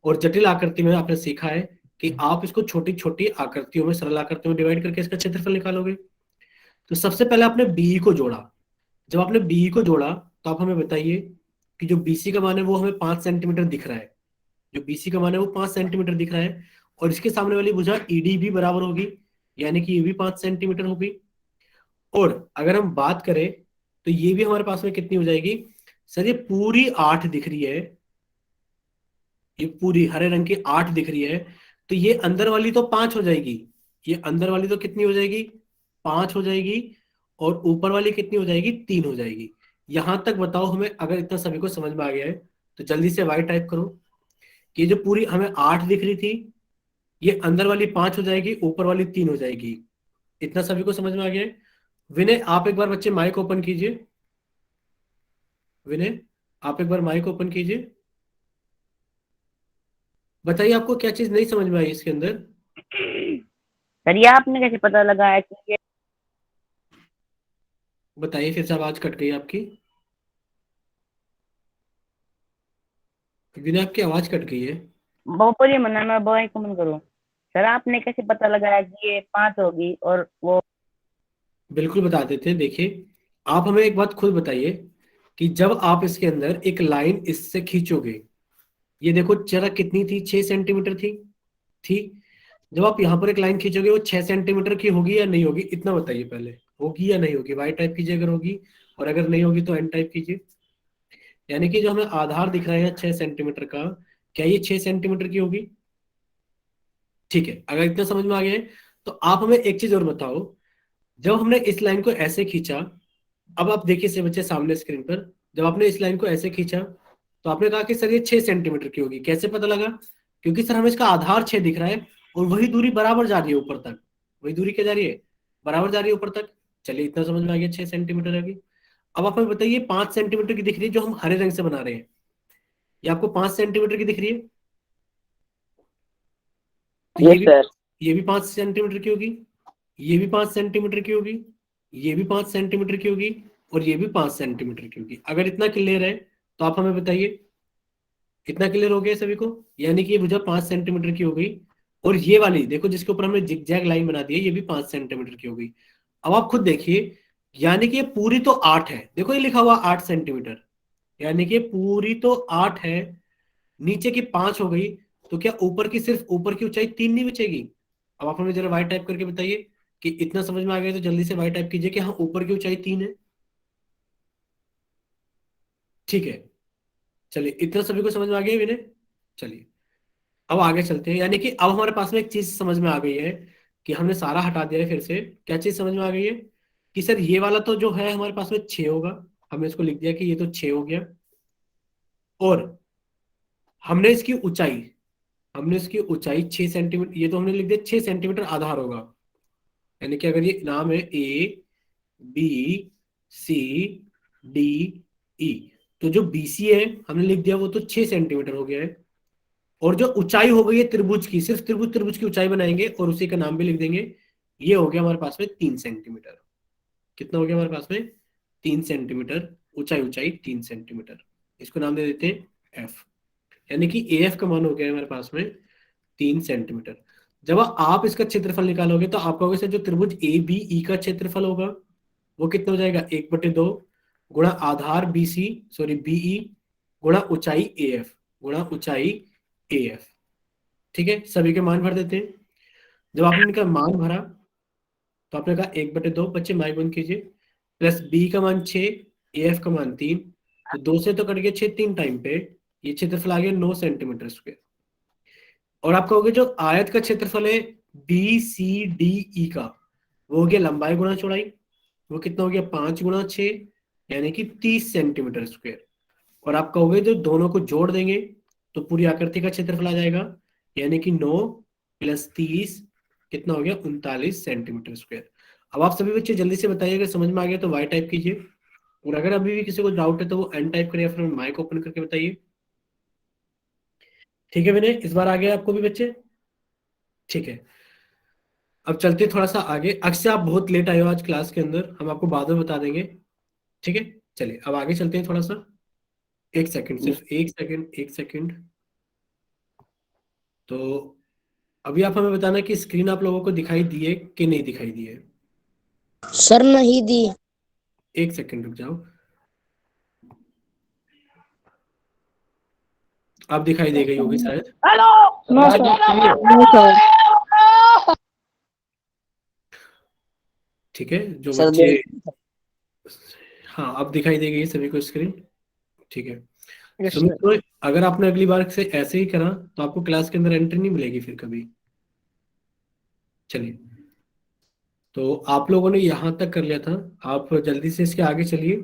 और जटिल आकृति में आपने सीखा है कि आप इसको छोटी छोटी आकृतियों में, सरल आकृतियों में डिवाइड करके इसका क्षेत्रफल निकालोगे। तो सबसे पहले आपने बी को जोड़ा। जब आपने बी को जोड़ा तो आप हमें बताइए कि जो बीसी का मान है वो हमें 5 सेंटीमीटर दिख रहा है, जो बीसी का मान है वो 5 सेंटीमीटर दिख रहा है, और इसके सामने वाली भुजा ईडी भी बराबर होगी, यानी कि ये भी 5 सेंटीमीटर होगी। और अगर हम बात करें तो ये भी हमारे पास में कितनी हो जाएगी, सर ये पूरी 8 दिख रही है, ये पूरी हरे रंग की 8 दिख रही है, तो ये अंदर वाली तो 5 हो जाएगी, ये अंदर वाली तो कितनी हो जाएगी, 5 हो जाएगी, और ऊपर वाली कितनी हो जाएगी, 3 हो जाएगी। यहां तक बताओ हमें, अगर इतना सभी को समझ में आ गया है तो जल्दी से वाई टाइप करो कि ये जो पूरी हमें 8 दिख रही थी, ये अंदर वाली 5 हो जाएगी, ऊपर वाली 3 हो जाएगी। इतना सभी को समझ में आ गया है। विनय आप एक बार बच्चे माइक ओपन कीजिए, विनय आप एक बार माइक ओपन कीजिए, बताइए आपको क्या चीज नहीं समझ में आई इसके अंदर। सर ये आपने कैसे पता लगाया कि ये बताइए, फिर से आवाज कट गई आपकी, विनय आपकी आवाज कट गई है। बहुत ये मना मैं बॉय कमेंट करूं। सर आपने कैसे पता लगाया कि ये 5 होगी और वो बिल्कुल बता देते हैं। देखिए आप हमें एक बात खुद बताइए कि जब आप इसके अंदर एक लाइन इससे खींचोगे, ये देखो जरा कितनी थी, 6 सेंटीमीटर थी। जब आप यहाँ पर एक लाइन खींचोगे वो 6 सेंटीमीटर की होगी या नहीं होगी, इतना बताइए पहले, होगी या नहीं होगी। वाई टाइप कीजिए अगर होगी, और अगर नहीं होगी तो एन टाइप कीजिए। यानी कि जो हमें आधार दिख रहा है 6 सेंटीमीटर का, क्या ये 6 सेंटीमीटर की होगी। ठीक है, अगर इतना समझ में आ गया है तो आप हमें एक चीज और बताओ। जब हमने इस लाइन को ऐसे खींचा, अब आप देखिए से बच्चे सामने स्क्रीन पर, जब आपने इस लाइन को ऐसे खींचा तो आपने कहा कि सर ये 6 सेंटीमीटर की होगी। कैसे पता लगा, क्योंकि सर हमें इसका आधार 6 दिख रहा है, और वही दूरी बराबर जा रही है ऊपर तक, वही दूरी क्या जा रही है, बराबर जा रही है ऊपर तक। चलिए इतना समझ में आ गया, 6 सेंटीमीटर होगी। अब आप हमें बताइए 5 सेंटीमीटर की दिख रही है जो हम हरे रंग से बना रहे हैं, ये आपको 5 सेंटीमीटर की दिख रही है, तो यस सर ये भी 5 सेंटीमीटर की होगी, ये भी 5 सेंटीमीटर की होगी, ये भी 5 सेंटीमीटर की होगी, और ये भी 5 सेंटीमीटर की होगी। अगर इतना क्लियर है तो आप हमें बताइए, इतना क्लियर हो गया सभी को, यानी कि ये भुजा 5 सेंटीमीटर की हो गई। और ये वाली देखो जिसके ऊपर हमने जिगजैग लाइन बना दी है, ये भी 5 सेंटीमीटर की हो गई। अब आप खुद देखिए, यानी कि ये पूरी तो 8 है, देखो ये लिखा हुआ 8 सेंटीमीटर, यानी कि पूरी तो 8 है, नीचे की 5 हो गई, तो क्या ऊपर की, सिर्फ ऊपर की ऊंचाई 3 नहीं बचेगी। अब आप हमें जरा वाई टाइप करके बताइए कि इतना समझ में आ गया, तो जल्दी से वाई टाइप कीजिए कि हाँ ऊपर की ऊंचाई 3 है। ठीक है, चलिए इतना सभी को समझ में आ गया विनय। चलिए अब आगे चलते हैं, यानी कि अब हमारे पास में एक चीज समझ में आ गई है कि हमने सारा हटा दिया है। फिर से क्या चीज समझ में आ गई है कि सर ये वाला तो जो है हमारे पास में 6 होगा, हमने इसको लिख दिया कि ये तो 6 हो गया, और हमने इसकी ऊंचाई, हमने इसकी ऊंचाई 6 सेंटीमीटर, ये तो हमने लिख दिया 6 सेंटीमीटर आधार होगा। यानी कि अगर ये नाम है A B C D E, तो जो बी सी है हमने लिख दिया वो तो 6 सेंटीमीटर हो गया है, और जो ऊंचाई हो गई है त्रिभुज की, सिर्फ त्रिभुज त्रिभुज की ऊंचाई बनाएंगे और उसी का नाम भी लिख देंगे, ये हो गया हमारे पास में 3 सेंटीमीटर। कितना हो गया हमारे पास में, 3 सेंटीमीटर, ऊंचाई ऊंचाई 3 सेंटीमीटर, इसको नाम दे देते हैं एफ। यानी कि ए एफ का मान हो गया हमारे पास में 3 सेंटीमीटर। जब आप इसका क्षेत्रफल निकालोगे तो आप कहोगे सर जो त्रिभुज ए बी ई का क्षेत्रफल होगा वो कितना हो जाएगा, 1/2 गुणा आधार बी सी, सॉरी बीई, गुणा ऊंचाई ए एफ, गुणा ऊंचाई ए एफ। ठीक है, सभी के मान भर देते हैं। जब आपने इनका मान भरा तो आपने कहा 1/2, बच्चे माइक बंद कीजिए, प्लस बी का मान 6, ए एफ का मान 3, तो 2 से तो कट गया 6 3 टाइम पे, ये क्षेत्रफल आ गया 9 सेंटीमीटर स्क्वायर। और आप कहोगे जो आयत का क्षेत्रफल है बी सी डी ई का, वो हो गया लंबाई गुणा चौड़ाई, वो कितना हो गया 5 × 6, यानी कि 30 सेंटीमीटर स्क्वायर। और आप कहोगे जो दोनों को जोड़ देंगे तो पूरी आकृति का क्षेत्रफल आ जाएगा, यानी कि 9 + 30 कितना हो गया 39 सेंटीमीटर स्क्वायर। अब आप सभी बच्चे जल्दी से बताइए, अगर समझ में आ गया तो वाई टाइप कीजिए, और अगर अभी भी किसी को डाउट है तो वो एन टाइप करे या फिर माइक ओपन करके बताइए। ठीक है विनय, इस बार आ गया आपको भी बच्चे? ठीक है, अब चलते हैं थोड़ा सा आगे। अक्सर आप बहुत लेट आए हो आज क्लास के अंदर, हम आपको बाद में बता देंगे। ठीक है, चलिए अब आगे चलते हैं थोड़ा सा। एक सेकंड, सिर्फ एक सेकंड, एक सेकंड। तो अभी आप हमें बताना कि स्क्रीन आप लोगों को दिखाई दी है कि नहीं दिखाई दी है। सर नहीं दी। एक सेकंड रुक जाओ, अब दिखाई दे गई होगी शायद। No sir. ठीक है, जो सर बच्चे, हाँ अब दिखाई दे गई है सभी को स्क्रीन। ठीक है, यस तो सर। मित्रों अगर आपने अगली बार से ऐसे ही करा तो आपको क्लास के अंदर एंट्री नहीं मिलेगी फिर कभी। चलिए, तो आप लोगों ने यहां तक कर लिया था, आप जल्दी से इसके आगे चलिए।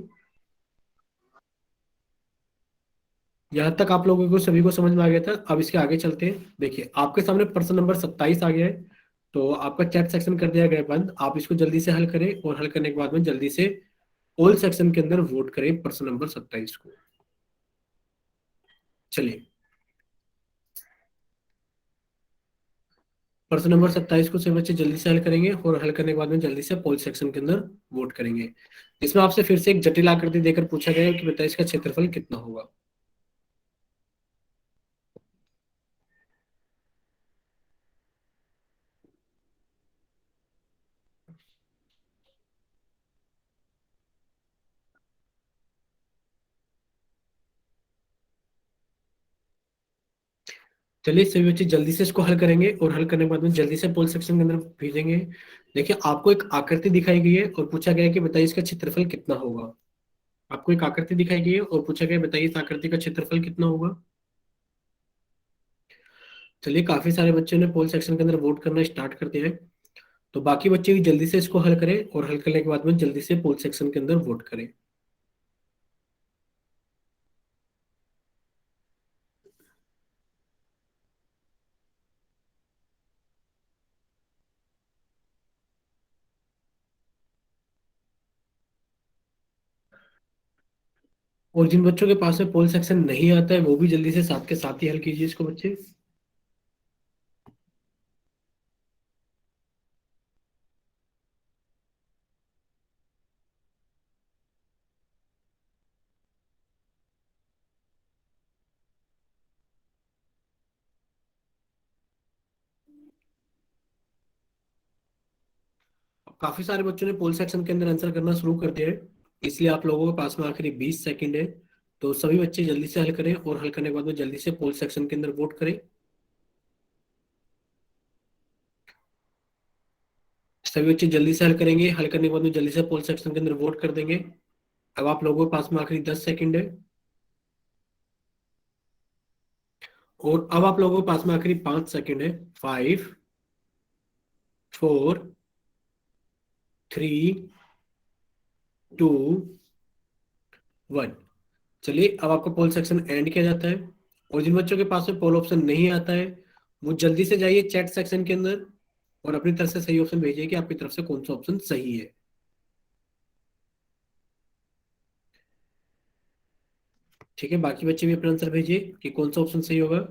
यहाँ तक आप लोगों को सभी को समझ में आ गया था, अब इसके आगे चलते हैं। देखिए आपके सामने प्रश्न नंबर 27 आ गया है, तो आपका चैट सेक्शन कर दिया गया है बंद। आप इसको जल्दी से हल करें, और हल करने के बाद में जल्दी से ऑल सेक्शन के अंदर वोट करें प्रश्न नंबर 27 को। चलिए, प्रश्न नंबर 27 को सभी बच्चे जल्दी से हल करेंगे, और हल करने के बाद में जल्दी से पोल सेक्शन के अंदर वोट करेंगे। इसमें आपसे फिर से एक जटिल आकृति देकर पूछा गया है कि बताइए इसका क्षेत्रफल कितना होगा। चलिए सभी बच्चे जल्दी से इसको हल करेंगे, और हल करने के बाद में जल्दी से पोल सेक्शन के अंदर भेजेंगे। देखिए आपको एक आकृति दिखाई गई है और पूछा गया है कि बताइए इसका क्षेत्रफल कितना होगा। आपको एक आकृति दिखाई गई है और पूछा गया है बताइए इस आकृति का क्षेत्रफल कितना होगा। चलिए काफी सारे बच्चों ने पोल सेक्शन के अंदर वोट करना स्टार्ट कर दिया है, तो बाकी बच्चे भी जल्दी से इसको हल करें, और हल करने के बाद में जल्दी से पोल सेक्शन के अंदर वोट करें। और जिन बच्चों के पास में पोल सेक्शन नहीं आता है वो भी जल्दी से साथ के साथ ही हल कीजिए इसको बच्चे। अब काफी सारे बच्चों ने पोल सेक्शन के अंदर आंसर करना शुरू कर दिया है, इसलिए आप लोगों के पास में आखिरी 20 सेकंड है। तो सभी बच्चे जल्दी से हल करें, और हल करने के बाद में जल्दी से पोल सेक्शन के अंदर वोट करें। सभी बच्चे जल्दी से हल करेंगे, हल करने के बाद में जल्दी से पोल सेक्शन के अंदर वोट कर देंगे। अब आप लोगों के पास में आखिरी 10 सेकंड है, और अब आप लोगों के पास में आखिरी 5 सेकंड है। 5 4 3 2 1। चलिए अब आपका पोल सेक्शन एंड किया जाता है, और जिन बच्चों के पास में पोल ऑप्शन नहीं आता है वो जल्दी से जाइए चैट सेक्शन के अंदर, और अपनी तरफ से सही ऑप्शन भेजिए कि आपकी तरफ से कौन सा ऑप्शन सही है। ठीक है, बाकी बच्चे भी अपना आंसर भेजिए कि कौन सा ऑप्शन सही होगा।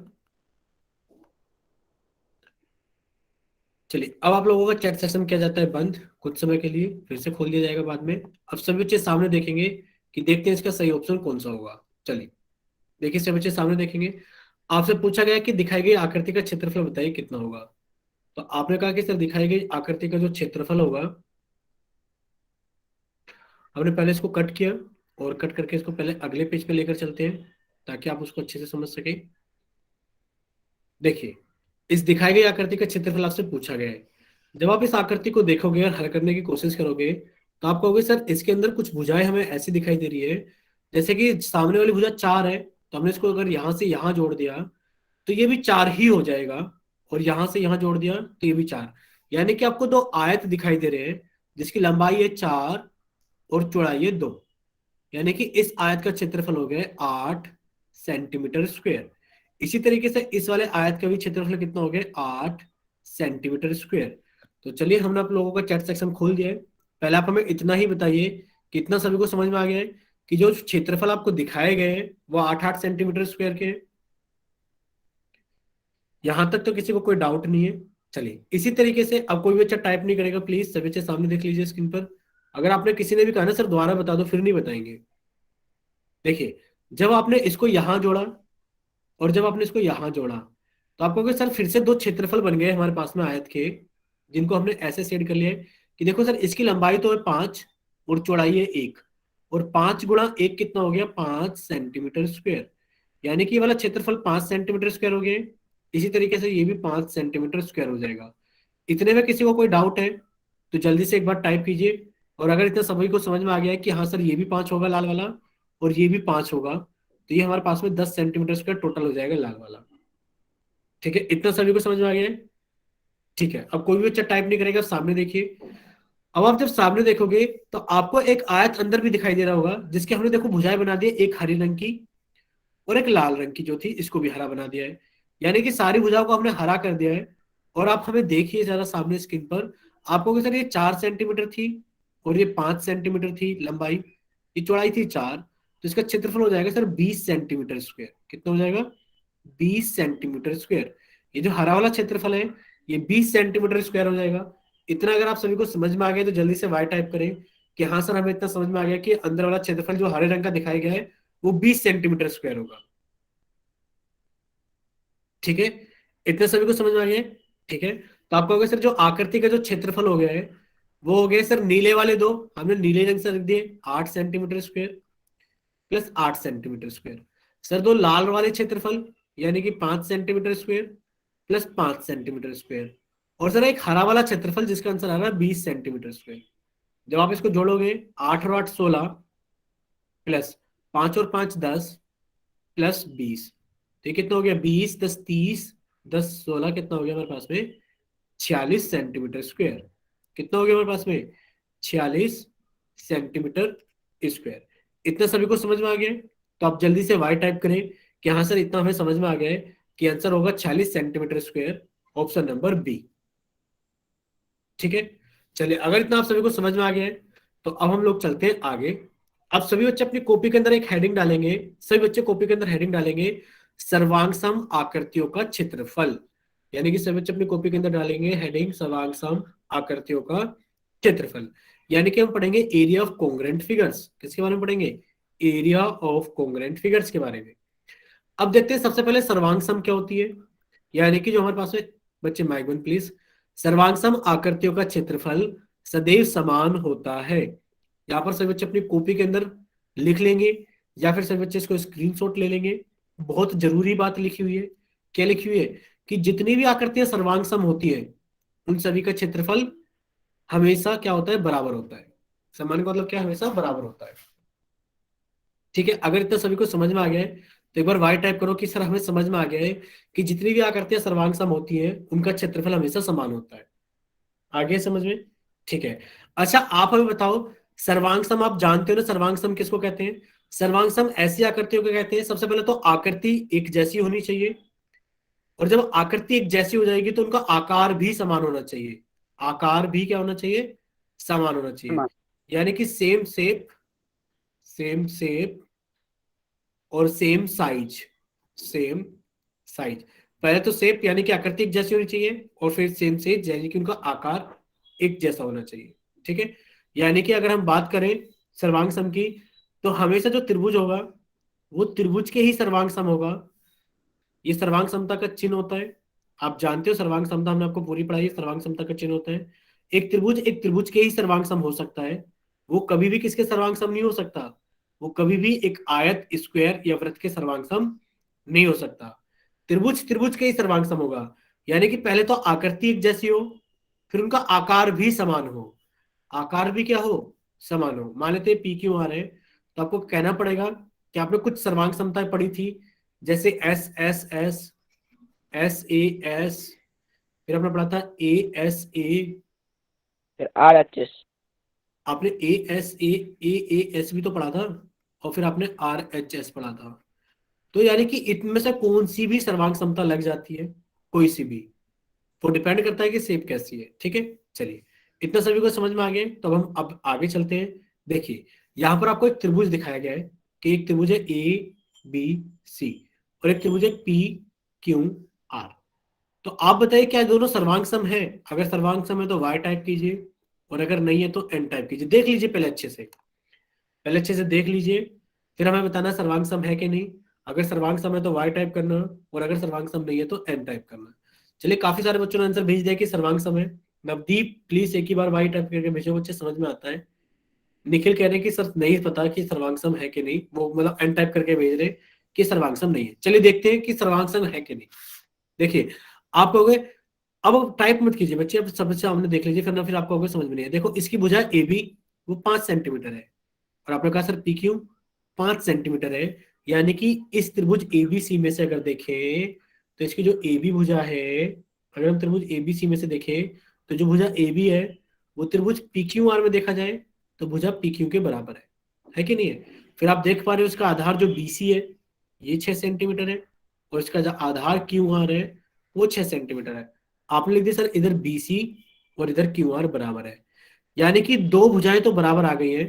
चलिए अब आप लोगों का चैट सेक्शन किया जाता है बंद कुछ समय के लिए, फिर से खोल दिया जाएगा बाद में। अब सभी बच्चे सामने देखेंगे कि देखते हैं इसका सही ऑप्शन कौन सा होगा। चलिए देखिए, सभी बच्चे सामने देखेंगे। आपसे पूछा गया कि दिखाई गई आकृति का क्षेत्रफल बताइए कितना होगा। तो आपने कहा कि सर दिखाई गई आकृति का जो क्षेत्रफल होगा, हमने पहले इसको कट किया, और कट करके इसको पहले अगले पेज पे लेकर चलते हैं ताकि आप उसको अच्छे से समझ सकें। देखिए इस दिखाई गई आकृति का क्षेत्रफल आपसे पूछा गया है। जब आप इस आकृति को देखोगे और हल करने की कोशिश करोगे तो आप कहोगे सर इसके अंदर कुछ भुजाएं हमें ऐसी दिखाई दे रही है, जैसे कि सामने वाली भुजा 4 है, तो हमने इसको अगर यहां से यहां जोड़ दिया तो ये भी 4 ही हो जाएगा, और यहां से यहां जोड़ दिया तो ये भी 4। यानी कि आपको दो आयत दिखाई दे रहे हैं जिसकी लंबाई है 4 और चौड़ाई है 2। यानी कि इस आयत का क्षेत्रफल हो गया 8 सेंटीमीटर स्क्वायर। इसी तरीके से इस वाले आयत का भी क्षेत्रफल कितना हो गया 8 सेंटीमीटर स्क्वायर। तो चलिए हमने आप लोगों का चैट सेक्शन खोल दिया है। पहले आप हमें इतना ही बताइए कि इतना सभी को समझ में आ गया है कि जो क्षेत्रफल आपको दिखाए गए हैं वो 8-8 सेंटीमीटर स्क्वायर के हैं। यहां तक तो किसी को कोई डाउट नहीं है। चलिए इसी तरीके से अब कोई भी बच्चा टाइप नहीं करेगा, प्लीज सभी बच्चे सामने देख लीजिए स्क्रीन पर। अगर आपने किसी ने भी कहा ना सर दोबारा बता दो, फिर नहीं बताएंगे। देखिए जब आपने इसको यहां जोड़ा और जब आपने इसको यहां जोड़ा तो आप कहोगे सर फिर से दो क्षेत्रफल बन गए हमारे पास में आयत के, जिनको हमने ऐसे सेट कर लिया है कि देखो सर इसकी लंबाई तो है 5 और चौड़ाई है 1, और 5 × 1 कितना हो गया 5 सेंटीमीटर स्क्वायर, यानी कि ये वाला क्षेत्रफल 5 सेंटीमीटर स्क्वायर हो गया। इसी तरीके से ये भी 5 सेंटीमीटर स्क्वायर हो जाएगा। इतने में किसी को कोई डाउट है तो जल्दी से एक बार टाइप कीजिए। और अगर इतना सभी को समझ में आ गया है कि हाँ सर ये भी 5 होगा लाल वाला और ये भी 5 होगा, तो ये हमारे पास में 10 सेंटीमीटर स्क्वायर टोटल हो जाएगा लाल वाला। ठीक है, इतना सभी को समझ में आ गया है। ठीक है, अब कोई भी बच्चा टाइप नहीं करेगा, सामने देखिए। अब आप जब सामने देखोगे तो आपको एक आयत अंदर भी दिखाई दे रहा होगा, जिसके हमने देखो भुजाएं बना दी, एक हरी रंग की और एक लाल रंग की जो थी, इसको भी हरा बना दिया है। यानी कि सारी भुजाओं को हमने हरा कर दिया है। और आप हमें देखिए जरा सामने स्क्रीन पर, आपको सर ये 4 सेंटीमीटर थी और ये 5 सेंटीमीटर थी लंबाई, ये चौड़ाई थी 4, तो इसका क्षेत्रफल हो जाएगा सर 20 सेंटीमीटर स्क्वायर। कितना हो जाएगा 20 सेंटीमीटर स्क्वायर। ये जो हरा वाला क्षेत्रफल है ये 20 सेंटीमीटर स्क्वायर हो जाएगा। इतना अगर आप सभी को समझ में आ गया तो जल्दी से वाई टाइप करें कि हाँ सर हमें इतना समझ में आ गया कि अंदर वाला क्षेत्रफल जो हरे रंग का दिखाया गया है वो 20 सेंटीमीटर स्क्वायर होगा। ठीक है, इतने सभी को समझ में आ गया है। ठीक है, तो आपको होगा सर जो आकृति का जो क्षेत्रफल हो गया है वो हो गया सर नीले वाले दो, हमने नीले रंग से रख दिए 8 centimetre square plus 8 centimetre square. Sir दो लाल वाले क्षेत्रफल यानी कि 5 centimetre square plus 5 centimetre square, और सर एक हरा वाला क्षेत्रफल जिसका आंसर आ रहा है 20 सेंटीमीटर स्क्वायर। जब आप इसको जोड़ोगे 8 और 8 16 प्लस 5 और 5 10 प्लस 20, तो ये कितना हो गया 20 10 30 10 16, कितना हो गया हमारे पास में 46 सेंटीमीटर स्क्वायर। कितना हो गया हमारे पास में 46 सेंटीमीटर स्क्वायर। इतना सभी को समझ में आ गया है? तो आप जल्दी से वाई टाइप करें कि हाँ सर इतना हमें समझ में आ गया है कि आंसर होगा 46 centimetre square, option number B. ठीक है, चलिए अगर इतना आप सभी को समझ में आ गया है तो अब हम लोग चलते हैं आगे। अब सभी बच्चे अपनी कॉपी के अंदर एक हेडिंग डालेंगे, सभी बच्चे कॉपी के अंदर हेडिंग डालेंगे सर्वांग सम आकृतियों का क्षेत्रफल। यानी कि सभी बच्चे अपनी कॉपी के अंदर डालेंगे हेडिंग सर्वांग सम आकृतियों का क्षेत्रफल। यानी कि हम पढ़ेंगे एरिया ऑफ कॉन्ग्रुएंट फिगर्स। किसके बारे में पढ़ेंगे? एरिया ऑफ कॉन्ग्रुएंट फिगर्स के बारे में। अब देखते हैं सबसे पहले सर्वांग सम क्या होती है। यानी कि जो हमारे पास में बच्चे माइक वन प्लीज, सर्वांग सम आकृतियों का क्षेत्रफल सदैव समान होता है। यहाँ पर सभी बच्चे अपनी कॉपी के अंदर लिख लेंगे या फिर सभी बच्चे इसको स्क्रीनशॉट ले लेंगे। बहुत जरूरी बात लिखी हुई है। क्या लिखी हुई है? कि जितनी भी आकृतियां सर्वांग सम होती है उन सभी का क्षेत्रफल हमेशा क्या होता है? बराबर होता है। समान का मतलब क्या? हमेशा बराबर होता है। ठीक है, अगर इतना सभी को समझ में आ गया है तो एक बार वाई टाइप करो कि सर हमें समझ में आ गया है कि जितनी भी आकृतियां सर्वांग सम होती है उनका क्षेत्रफल हमेशा समान होता है। आगे समझ में? ठीक है, अच्छा आप हमें बताओ सर्वांग सम आप जानते हो ना सर्वांग सम किसको कहते हैं? सर्वांग सम ऐसी आकृतियों को कहते हैं, सबसे पहले तो आकृति एक जैसी होनी चाहिए, और जब आकृति एक जैसी हो जाएगी तो उनका आकार भी समान होना चाहिए। आकार भी क्या होना चाहिए? समान होना चाहिए। यानी कि सेम शेप और सेम साइज। सेम साइज, पहले तो शेप यानी कि आकृति एक जैसी होनी चाहिए और फिर सेम साइज यानी कि उनका आकार एक जैसा होना चाहिए। ठीक है, यानी कि अगर हम बात करें सर्वांग सम की तो हमेशा जो त्रिभुज होगा वो त्रिभुज के ही सर्वांग सम होगा। ये सर्वांग समता का चिन्ह होता है। आप जानते हो सर्वांग समता हमने आपको पूरी पढ़ाई है, सर्वांग समता का चिन्ह होता है। एक त्रिभुज के ही सर्वांग सम हो सकता है, वो कभी भी किसके सर्वांग सम नहीं हो सकता? वो कभी भी एक आयत स्क्वायर या वृत्त के सर्वांग सम नहीं हो सकता। त्रिभुज के ही सर्वांग सम होगा। यानी कि पहले तो आकृति एक जैसी हो, फिर उनका आकार भी समान हो। आकार भी क्या हो? समान हो। मान लेते हैं पी क्यू आर है, तो आपको कहना पड़ेगा कि आपने कुछ सर्वांग समताएं पढ़ी थी, जैसे S S S, S A S, फिर आपने पढ़ा था ए एस ए, फिर आर एच एस, आपने ए एस ए एस भी तो पढ़ा था, और फिर आपने आर एच एस पढ़ा था। तो यानी कि इनमें से कौन सी भी सर्वांग समता लग जाती है, कोई सी भी, वो डिपेंड करता है कि शेप कैसी है। ठीक है, चलिए, इतना सभी को समझ में आ गया। तो अब हम अब आगे चलते हैं। देखिए, यहाँ पर आपको एक त्रिभुज दिखाया गया है कि एक त्रिभुज है ए बी सी और एक त्रिभुज है पी क्यू आर। तो आप बताइए क्या दोनों सर्वांग सम है? अगर सर्वांग सम है तो वाई टाइप कीजिए, और अगर नहीं है तो एन टाइप कीजिए। देख लीजिए पहले अच्छे से देख लीजिए, फिर हमें बताना सर्वांग सम है कि नहीं। अगर सर्वांग सम है तो वाई टाइप करना, और अगर सर्वांग सम नहीं है तो एन टाइप करना। चलिए, काफी सारे बच्चों ने आंसर भेज दिया कि सर्वांग सम है। नवदीप प्लीज एक ही बार वाई टाइप करके भेजो, बच्चे समझ में आता है। निखिल कह रहे हैं कि सर नहीं पता कि सर्वांगसम है कि नहीं, वो मतलब एन टाइप करके भेज रहे कि सर्वांगसम नहीं है। चलिए देखते हैं कि सर्वांगसम है कि नहीं। देखिए, आप कहोगे, अब टाइप मत कीजिए बच्चे, अब सब बच्चे हमने देख लीजिए, फिर आपको कहोगे समझ में नहीं है। देखो, इसकी भुजा ए बी वो 5 सेंटीमीटर है, और आपने कहा सर पी क्यू 5 सेंटीमीटर है। यानी कि इस त्रिभुज एबीसी में से अगर देखें तो इसकी जो ए बी भुजा है, अगर हम त्रिभुज एबीसी में से देखें तो जो भुजा ए बी है वो त्रिभुज पी क्यू आर में देखा जाए तो भुजा पी क्यू के बराबर है कि नहीं है? फिर आप देख पा रहे हो इसका आधार जो बीसी है ये 6 सेंटीमीटर है, और इसका जो आधार क्यू आर है वो 6 सेंटीमीटर है। आपने लिख दिया सर इधर बीसी और इधर क्यू आर बराबर है, यानी कि दो भुजाएं तो बराबर आ गई है,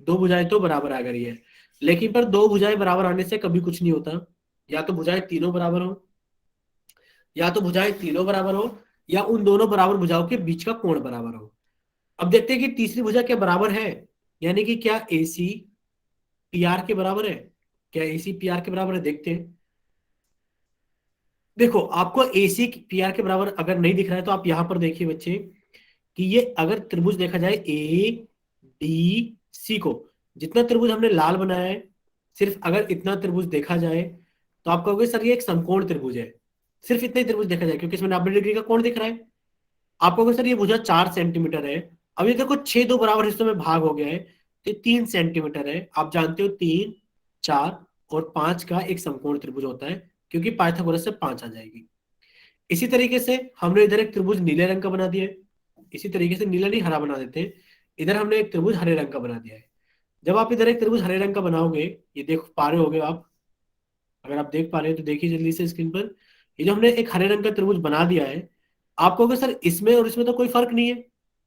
दो भुजाएं तो बराबर आ गई है। लेकिन पर दो भुजाएं बराबर आने से कभी कुछ नहीं होता, या तो भुजाएं तीनों बराबर हो, या तो भुजाएं तीनों बराबर हो, या उन दोनों बराबर भुजाओं के बीच का कोण बराबर हो। अब देखते हैं कि तीसरी भुजा क्या बराबर है, यानी कि क्या AC PR के बराबर है? क्या AC PR के बराबर है? देखते हैं। देखो, आपको AC PR के बराबर अगर नहीं दिख रहा है तो आप यहां पर देखिए बच्चे कि ये अगर त्रिभुज देखा जाए ADC को, जितना त्रिभुज हमने लाल बनाया है, सिर्फ अगर इतना त्रिभुज देखा जाए तो आप कहोगे सर ये एक समकोण त्रिभुज है। सिर्फ इतना ही त्रिभुज देखा जाए क्योंकि इसमें 90 डिग्री का कोण दिख रहा है। आप कहोगे सर ये भुजा 4 सेंटीमीटर है। अब ये देखो 6 दो बराबर हिस्सों में भाग हो गया है तो 3 सेंटीमीटर है। आप जानते हो 3 4 और 5 का एक समकोण त्रिभुज होता है, क्योंकि पाइथागोरस से 5 आ जाएगी। इसी तरीके से हमने इधर एक त्रिभुज नीले रंग का बना दिया है, इसी तरीके से नीला नहीं हरा बना देते हैं। इधर हमने एक त्रिभुज हरे रंग का बना दिया है। जब आप इधर एक त्रिभुज हरे रंग का बनाओगे, ये देख पा रहे होगे आप, अगर आप देख पा रहे हैं तो देखिए जल्दी से स्क्रीन पर, ये जो हमने एक हरे रंग का त्रिभुज बना दिया है, आप कहोगे सर इसमें और इसमें तो कोई फर्क नहीं है।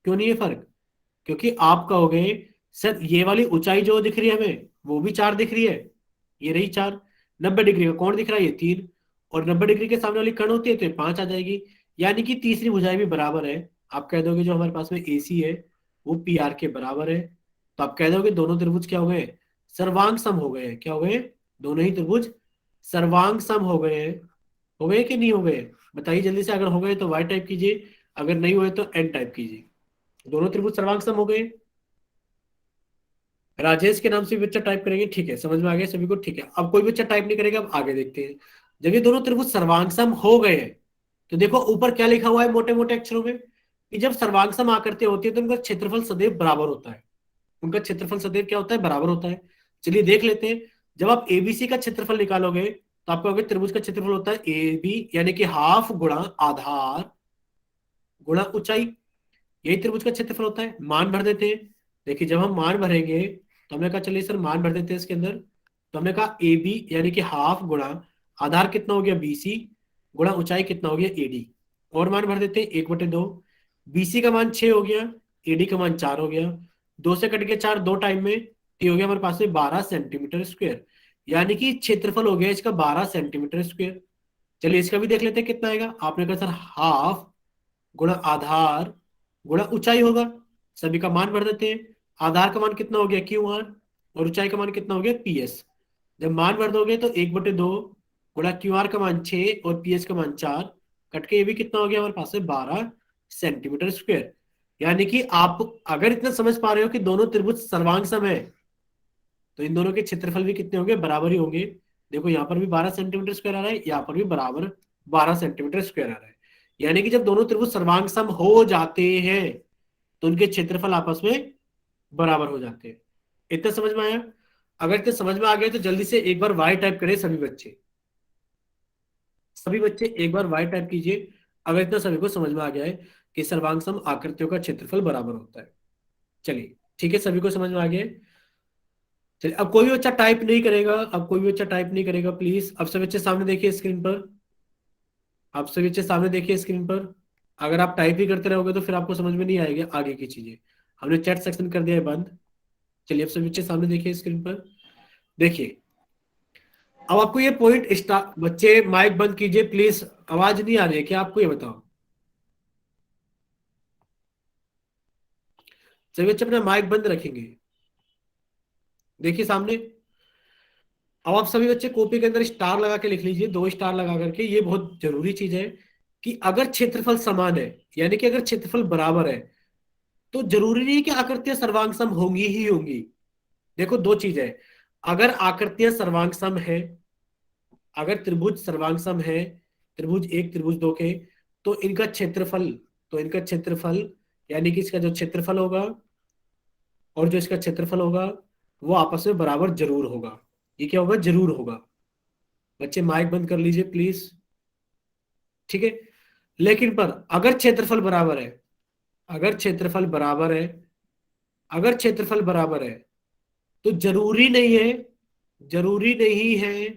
क्यों नहीं है फर्क? क्योंकि आप कहोगे सर ये वाली ऊंचाई जो दिख रही है हमें वो भी 4 दिख रही है, ये रही 4। 90 डिग्री का कोण दिख रहा है ये 3, और 90 डिग्री के सामने वाली कर्ण होती है तो ये 5 आ जाएगी। यानी कि तीसरी भुजाएं भी बराबर है। आप कह दोगे जो हमारे पास में AC है वो PR के बराबर है, तो आप कह दोगे दोनों त्रिभुज क्या हो गए? सर्वांग सम हो गए। क्या हो गए? दोनों ही त्रिभुज सर्वांग सम हो गए हैं। हो गए कि नहीं हो गए? बताइए जल्दी से। अगर हो गए तो वाई टाइप कीजिए, अगर नहीं हुए तो एन टाइप कीजिए। दोनों त्रिभुज सर्वांग सम हो गए। राजेश के नाम से भी बच्चा टाइप करेंगे, ठीक है, समझ में आ गया सभी को? ठीक है, अब कोई बच्चा टाइप नहीं करेगा। अब आगे देखते हैं। जब ये दोनों त्रिभुज सर्वांग सम हो गए हैं तो देखो ऊपर क्या लिखा हुआ है मोटे मोटे अक्षरों में, कि जब सर्वांग सम आकृति होती है तो उनका क्षेत्रफल सदैव बराबर होता है। उनका क्षेत्रफल सदैव क्या होता है? बराबर होता है। चलिए देख लेते हैं। जब आप ABC का क्षेत्रफल निकालोगे तो आपको अगर त्रिभुज का क्षेत्रफल होता है AB, यानी कि हाफ गुणा आधार गुणा ऊंचाई, यही त्रिभुज का क्षेत्रफल होता है। मान भर देते हैं। देखिए, जब हम मान भरेंगे तो हमने कहा चलिए सर मान भर देते हैं इसके अंदर। तो हमने कहा AB यानी कि हाफ गुणा आधार कितना हो गया BC गुणा ऊंचाई कितना हो गया AD, और मान भर देते हैं 1/2। BC का मान 6 हो गया, AD का मान 4 हो गया, 2 से कट गया 4 दो टाइम में, तो ये हो गया हमारे पास में 12 सेंटीमीटर स्क्वायर। यानी कि क्षेत्रफल हो गया इसका 12 सेंटीमीटर स्क्वायर। चलिए इसका भी देख लेते हैं कितना आएगा। आपने कहा सर हाफ गुणा आधार गुणा ऊंचाई होगा। सभी का मान भर देते हैं। आधार का मान कितना हो गया QR, और ऊंचाई का मान कितना हो गया PS। जब मान भर दोगे तो 1/2 गुणा QR का मान 6 और PS का मान 4, कट के ये भी कितना हो गया हमारे पास में 12 सेंटीमीटर स्क्वायर। यानी कि आप अगर इतना समझ पा रहे हो कि दोनों त्रिभुज सर्वांग सम है तो इन दोनों के क्षेत्रफल भी कितने होंगे? बराबर ही होंगे। देखो यहाँ पर भी 12 सेंटीमीटर स्क्वायर आ रहा है, यहाँ पर भी बराबर 12 सेंटीमीटर स्क्वायर आ रहा है। यानी कि जब दोनों त्रिभुज सर्वांग सम हो जाते हैं तो उनके क्षेत्रफल आपस में बराबर हो जाते हैं। इतना समझ में आया? अगर इतना समझ में आ गया तो जल्दी से एक बार वाई टाइप करें सभी बच्चे। सभी बच्चे एक बार वाई टाइप कीजिए अगर इतना सभी को समझ में आ गया है कि सर्वांग सम आकृतियों का क्षेत्रफल बराबर होता है। चलिए ठीक है, सभी को समझ में आ गया है। चलिए, अब कोई भी बच्चा टाइप नहीं करेगा, अब कोई भी बच्चा टाइप नहीं करेगा प्लीज। अब सभी बच्चे सामने देखिए स्क्रीन पर, आप सभी बच्चे सामने देखिए स्क्रीन पर। अगर आप टाइप ही करते रहोगे तो फिर आपको समझ में नहीं आएगी आगे की चीजें। हमने चैट सेक्शन कर दिया है बंद। चलिए अब सभी बच्चे सामने देखिए स्क्रीन पर। देखिए अब आपको ये पॉइंट बच्चे माइक बंद कीजिए प्लीज, आवाज नहीं आ रही है क्या आपको, ये बताओ। सभी बच्चे अपना माइक बंद रखेंगे। देखिए सामने। अब आप सभी बच्चे कॉपी के अंदर स्टार लगा के लिख लीजिए, 2 स्टार लगा करके। ये बहुत जरूरी चीज है कि अगर क्षेत्रफल समान है, यानी कि अगर क्षेत्रफल बराबर है, तो जरूरी नहीं है कि आकृतियां सर्वांग सम होंगी ही होंगी। देखो 2 चीज है, अगर आकृतियां सर्वांग सम है, अगर त्रिभुज सर्वांग सम है, त्रिभुज 1 त्रिभुज 2 के, तो इनका क्षेत्रफल यानी कि इसका जो क्षेत्रफल होगा और जो इसका क्षेत्रफल होगा वो आपस में बराबर जरूर होगा। ये क्या होगा, जरूर होगा। बच्चे माइक बंद कर लीजिए प्लीज, ठीक है। लेकिन पर अगर क्षेत्रफल बराबर है, अगर क्षेत्रफल बराबर है, अगर क्षेत्रफल बराबर है, तो जरूरी नहीं है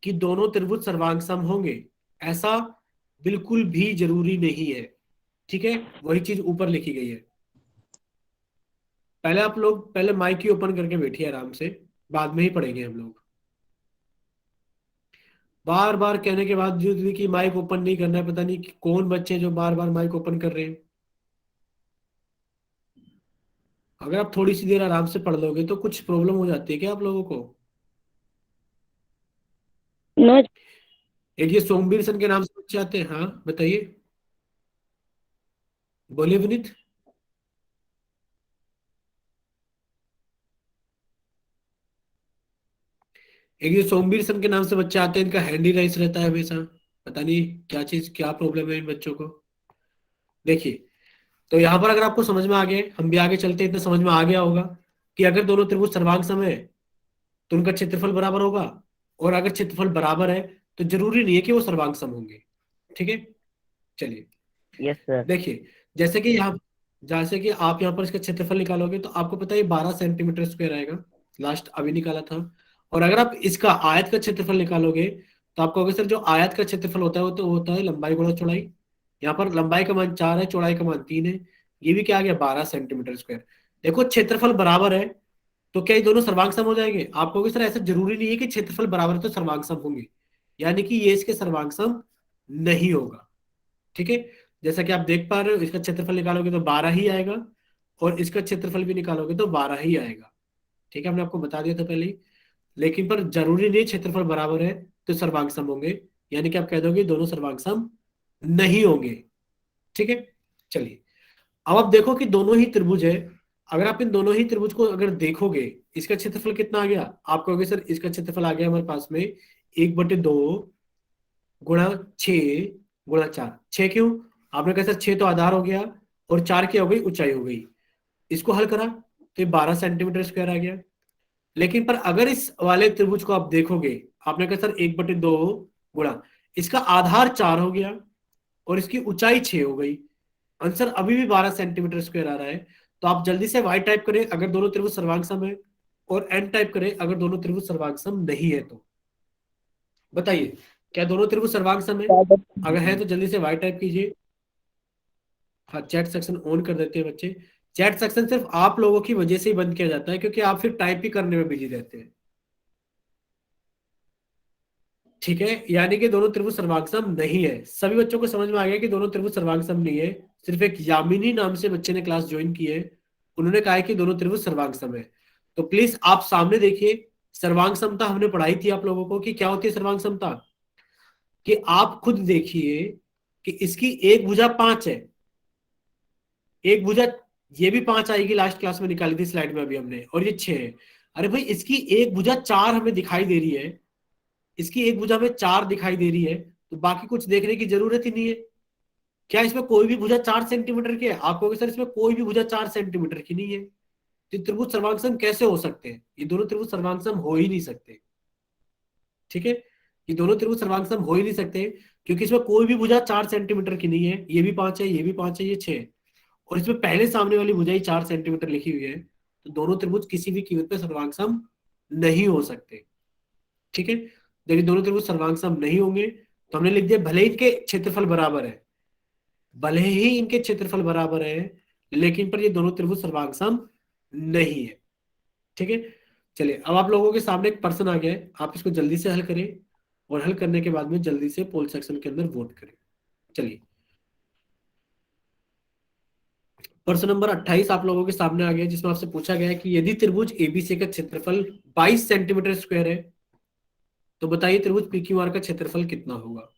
कि दोनों त्रिभुज सर्वांग सम होंगे, ऐसा बिल्कुल भी जरूरी नहीं है, ठीक है। वही चीज ऊपर लिखी गई है। पहले आप लोग पहले माइक ही ओपन करके बैठिए आराम से, बाद में ही पढ़ेंगे हम लोग। बार बार कहने के बाद भी कि माइक ओपन नहीं करना है, पता नहीं कि कौन बच्चे जो बार बार माइक ओपन कर रहे हैं। अगर आप थोड़ी सी देर आराम से पढ़ लोगे तो कुछ प्रॉब्लम हो जाती है क्या आप लोगों को? नो। एक ये सोमवीर सन के नाम से बच्चे आते हैं, हाँ बताइए, बोलिए विनीत। एक ये सोमवीर सन के नाम से बच्चे आते हैं, इनका हैंड ही राइस रहता है हमेशा, पता नहीं क्या चीज क्या प्रॉब्लम है इन बच्चों को। देखिए तो यहाँ पर अगर आपको समझ में आ गए, हम भी आगे चलते हैं, इतना समझ में आ गया होगा कि अगर दोनों त्रिभुज सर्वांग सम है तो उनका क्षेत्रफल बराबर होगा, और अगर क्षेत्रफल बराबर है तो जरूरी नहीं है कि वो सर्वांग सम होंगे, ठीक है। चलिए यस सर। देखिए, जैसे कि आप यहाँ पर इसका क्षेत्रफल निकालोगे तो आपको पता है 12 सेंटीमीटर स्क्वायर आएगा, लास्ट अभी निकाला था। और अगर आप इसका आयत का क्षेत्रफल निकालोगे तो आप कहोगे सर जो आयत का क्षेत्रफल होता है वो तो होता है लंबाई गुणा चौड़ाई। यहाँ पर लंबाई का मान 4 है, चौड़ाई का मान 3 है, ये भी क्या आ गया 12 सेंटीमीटर स्क्वायर। देखो क्षेत्रफल बराबर है तो क्या ये दोनों सर्वांग सम हो जाएंगे? आप कहोगे सर ऐसा जरूरी नहीं है कि क्षेत्रफल बराबर है तो सर्वांग सम होंगे, यानी कि ये इसके सर्वांग सम नहीं होगा, ठीक है। जैसा कि आप देख पा रहे हो, इसका क्षेत्रफल निकालोगे तो 12 ही आएगा, और इसका क्षेत्रफल भी निकालोगे तो 12 ही आएगा, ठीक है। हमने आपको बता दिया था पहले ही। लेकिन पर जरूरी नहीं क्षेत्रफल बराबर है तो सर्वांग सम होंगे, यानी कि आप कह दोगे दोनों सर्वांग सम नहीं होंगे, ठीक है। चलिए अब आप देखो कि दोनों ही त्रिभुज है। अगर आप इन दोनों ही त्रिभुज को अगर देखोगे, इसका क्षेत्रफल कितना आ गया? आप कहोगे सर इसका क्षेत्रफल आ गया हमारे पास में 1/2 गुणा 6 गुणा 4। 6 क्यों? आपने कहा सर 6 तो आधार हो गया और 4 क्या हो गई, ऊंचाई हो गई। इसको हल करा तो 12 सेंटीमीटर स्क्वायर आ गया। लेकिन पर अगर इस वाले त्रिभुज को आप देखोगे, आपने कहा सर 1/2 गुणा, इसका आधार 4 हो गया और इसकी ऊंचाई 6 हो गई, आंसर अभी भी 12 सेंटीमीटर स्क्वायर आ रहा है। तो आप जल्दी से वाई टाइप करें अगर दोनों त्रिभुज सर्वांग सम है, और एन टाइप करें अगर दोनों त्रिभुज सर्वांग सम नहीं है। तो बताइए क्या दोनों त्रिभुज सर्वांग सम है? अगर है तो जल्दी से वाई टाइप कीजिए। हाँ चैट सेक्शन ऑन कर देते हैं बच्चे। चैट सेक्शन सिर्फ आप लोगों की वजह से ही बंद किया जाता है क्योंकि आप फिर टाइप ही करने में बिजी रहते हैं, ठीक है। यानी कि दोनों त्रिभुज सर्वांग सम नहीं है। सभी बच्चों को समझ में आ गया कि दोनों त्रिभुज सर्वांग सम नहीं है। सिर्फ एक यामिनी नाम से बच्चे ने क्लास ज्वाइन की है, उन्होंने कहा है कि दोनों त्रिभुज सर्वांग सम है। तो प्लीज आप सामने देखिए, सर्वांग समता हमने पढ़ाई थी आप लोगों को कि क्या होती है सर्वांग समता, कि आप खुद देखिए कि इसकी एक भुजा 5 है, एक भुजा ये भी 5 आएगी, लास्ट क्लास में निकाली थी स्लाइड में अभी हमने, और ये 6 है। अरे भाई इसकी एक भुजा 4 हमें दिखाई दे रही है, इसकी एक भुजा में 4 दिखाई दे रही है, तो बाकी कुछ देखने की जरूरत ही नहीं है। क्या इसमें कोई भी भुजा 4 सेंटीमीटर की है? आप कहोगे सर इसमें कोई भी भुजा 4 सेंटीमीटर की नहीं है, तो त्रिभुज सर्वांग कैसे हो सकते हैं? ये दोनों त्रिभुज सर्वांग हो ही नहीं सकते, ठीक है। ये दोनों त्रिभुज सर्वांग हो ही नहीं सकते क्योंकि इसमें कोई भी भुजा 4 सेंटीमीटर की नहीं है। ये भी 5 है, ये भी 5 है, ये 6 है, और इसमें पहले सामने वाली भुजा ही 4 सेंटीमीटर लिखी हुई है, तो दोनों त्रिभुज किसी भी कीमत पे सर्वांग नहीं हो सकते, ठीक है। यदि दोनों त्रिभुज सर्वांग नहीं होंगे तो हमने लिख दिया भले ही इनके क्षेत्रफल बराबर है, भले ही इनके क्षेत्रफल बराबर है, लेकिन पर ये दोनों त्रिभुज सर्वांग सम नहीं है। ठीक है, चलिए अब आप लोगों के सामने एक पर्सन आ गया है, आप इसको जल्दी से हल करें और हल करने के बाद में जल्दी से पोल सेक्शन के अंदर वोट करें। चलिए, प्रश्न नंबर 28 आप लोगों के सामने आ गया, जिसमें आपसे पूछा गया है कि यदि त्रिभुज एबीसी का क्षेत्रफल 22 सेंटीमीटर स्क्वायर है, तो बताइए त्रिभुज पीक्यूआर का क्षेत्रफल कितना होगा।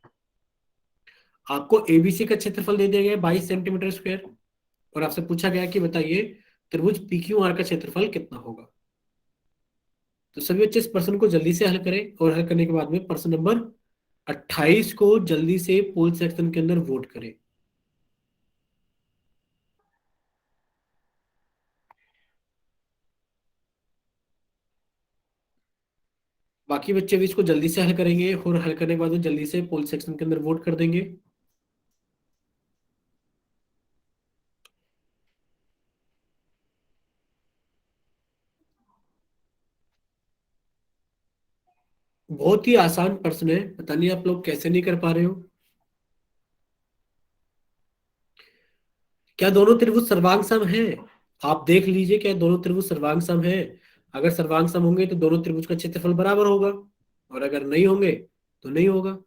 आपको एबीसी का क्षेत्रफल दे दिया गया 22 सेंटीमीटर स्क्वायर, और आपसे पूछा गया कि बताइए त्रिभुज पीक्यूआर का क्षेत्रफल कितना होगा। तो सभी बच्चे इस प्रश्न को जल्दी से हल करें, और हल करने के बाद में प्रश्न नंबर 28 को जल्दी से पोल सेक्शन के अंदर वोट करें। बाकी बच्चे भी इसको जल्दी से हल करेंगे, और हल करने के बाद में जल्दी से पोल सेक्शन के अंदर वोट कर देंगे। बहुत ही आसान प्रश्न है, पता नहीं आप लोग कैसे नहीं कर पा रहे हो। क्या दोनों त्रिभुज सर्वांग सम है? आप देख लीजिए, क्या दोनों त्रिभुज सर्वांग सम है? अगर सर्वांग सम होंगे तो दोनों त्रिभुज का क्षेत्रफल बराबर होगा, और अगर नहीं होंगे तो नहीं होगा।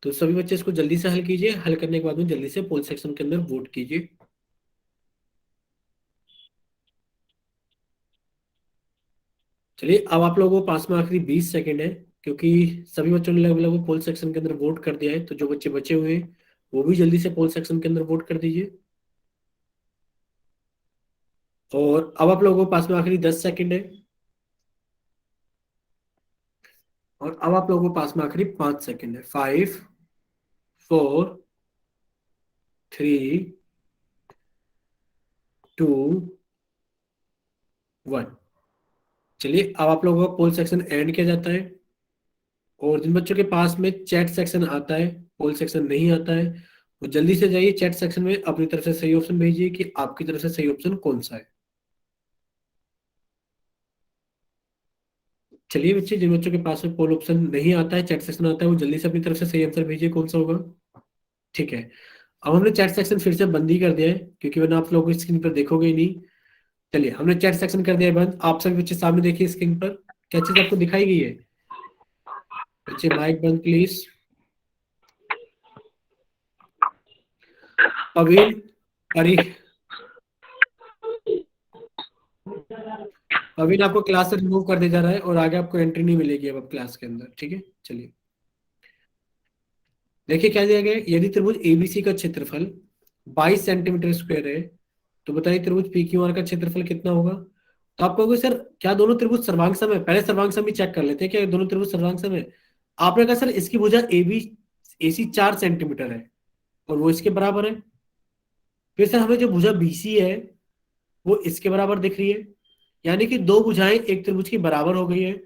तो सभी बच्चे इसको जल्दी से हल कीजिए, हल करने के बाद में जल्दी से पोल सेक्शन के अंदर वोट कीजिए। चलिए, अब आप लोगों को पास में आखिरी 20 सेकंड है, क्योंकि सभी बच्चों ने लगभग लगभग पोल सेक्शन के अंदर वोट कर दिया है। तो जो बच्चे बचे हुए हैं वो भी जल्दी से पोल सेक्शन के अंदर वोट कर दीजिए। और अब आप लोगों के पास में आखिरी 10 सेकंड है, और अब आप लोगों के पास में आखिरी 5 सेकंड है। 5, 4, 3, 2, 1। चलिए, अब आप लोगों का पोल सेक्शन एंड किया जाता है, और जिन बच्चों के पास में चैट सेक्शन आता है, पोल सेक्शन नहीं आता है, वो जल्दी से जाइए चैट सेक्शन में, अपनी तरफ से सही ऑप्शन भेजिए कि आपकी तरफ से सही ऑप्शन कौन सा है। चलिए बच्चे, जिन बच्चों के पास में पोल ऑप्शन नहीं आता है, चैट सेक्शन आता है, वो जल्दी से अपनी तरफ से सही आंसर भेजिए कौन सा होगा। ठीक है, अब हमने चैट सेक्शन फिर से बंद ही कर दिया है, क्योंकि वरना आप लोग स्क्रीन पर देखोगे ही नहीं। चलिए, हमने चैट सेक्शन कर दिया है बंद। आप सभी बच्चे सामने देखिए स्क्रीन पर क्या चीज आपको दिखाई गई है। बच्चे माइक बंद प्लीज। पवीन, अरे पवीन, आपको क्लास से रिमूव कर दिया जा रहा है, और आगे आपको एंट्री नहीं मिलेगी अब क्लास के अंदर। ठीक है, चलिए देखिए क्या दिया गया है। यदि त्रिभुज एबीसी का क्षेत्रफल 22 सेंटीमीटर स्क्वायर है, तो बताइए त्रिभुज पीक्यूआर का क्षेत्रफल कितना होगा। तो आप कहोगे सर क्या दोनों त्रिभुज सर्वांग सम है? पहले सर्वांग सम भी चेक कर लेते हैं, क्या दोनों त्रिभुज सर्वांग सम है। आपने कहा सर इसकी भुजा एसी 4 सेंटीमीटर है, और वो इसके बराबर है। फिर सर हमें जो भुजा बीसी है वो इसके बराबर दिख रही है, यानी कि दो भुजाएं एक त्रिभुज की बराबर हो गई है,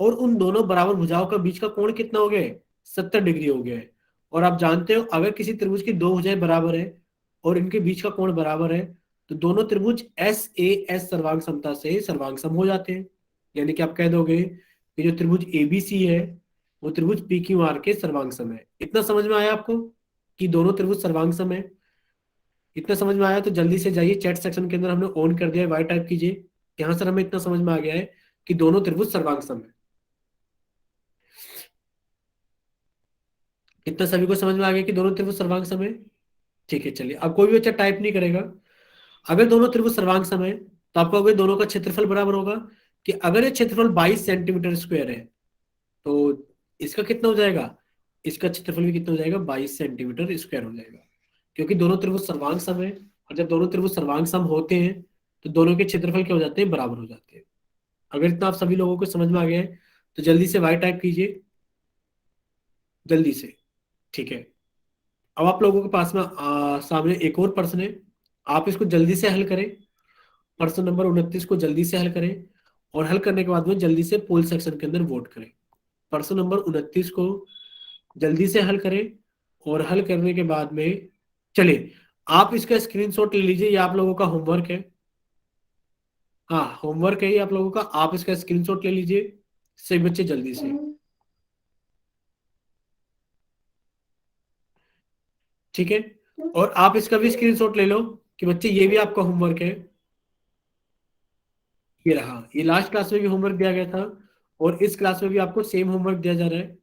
और उन दोनों बराबर भुजाओं का बीच का कोण कितना हो गया है? 70 डिग्री हो गया है। और आप जानते हो अगर किसी त्रिभुज की दो भुजाएं बराबर है और इनके बीच का कोण बराबर है, तो दोनों त्रिभुज एस ए एस सर्वांग समता से सर्वांग सम हो जाते हैं। यानी कि आप कह दोगे कि जो त्रिभुज एबीसी है वो त्रिभुज पी क्यू आर के सर्वांग सम है। इतना समझ में आया आपको कि दोनों त्रिभुज सर्वांग सम है? इतना समझ में आया तो जल्दी से जाइए चैट सेक्शन के अंदर, हमने ऑन कर दिया है, वाई टाइप कीजिए। यहाँ सर हमें इतना समझ में आ गया है कि दोनों त्रिभुज सर्वांग सम है। इतना सभी को समझ में आ गया कि दोनों त्रिभुज सर्वांग सम है? ठीक है, चलिए अब कोई भी बच्चा टाइप नहीं करेगा। अगर दोनों त्रिभुज सर्वांग सम है तो आपको अगर दोनों का क्षेत्रफल बराबर होगा, कि अगर ये क्षेत्रफल 22 सेंटीमीटर स्क्वायर है तो इसका कितना हो जाएगा? इसका क्षेत्रफल भी कितना हो जाएगा? 22 सेंटीमीटर स्क्वायर हो जाएगा, क्योंकि दोनों त्रिभुज सर्वांग सम है। और जब दोनों त्रिभुज सर्वांग सम होते हैं तो दोनों के क्षेत्रफल क्या हो जाते हैं? बराबर हो जाते हैं। अगर इतना आप सभी लोगों को समझ में आ गया है तो जल्दी से वाई टाइप कीजिए, जल्दी से। ठीक है, अब आप लोगों के पास में सामने एक और प्रश्न है, आप इसको जल्दी से हल करें। प्रश्न नंबर 29 को जल्दी से हल करें, और हल करने के बाद में जल्दी से पोल सेक्शन के अंदर वोट करें। प्रश्न नंबर 29 को जल्दी से हल करें, और हल करने के बाद में चलिए आप इसका स्क्रीनशॉट ले लीजिए, ये आप लोगों का होमवर्क है। हाँ, होमवर्क है ये आप लोगों का, आप इसका स्क्रीनशॉट ले लीजिए सही बच्चे जल्दी से। ठीक है, और आप इसका भी स्क्रीनशॉट ले लो कि बच्चे ये भी आपका होमवर्क है। ये रहा, ये लास्ट क्लास में भी होमवर्क दिया गया था और इस क्लास में भी आपको सेम होमवर्क दिया जा रहा है।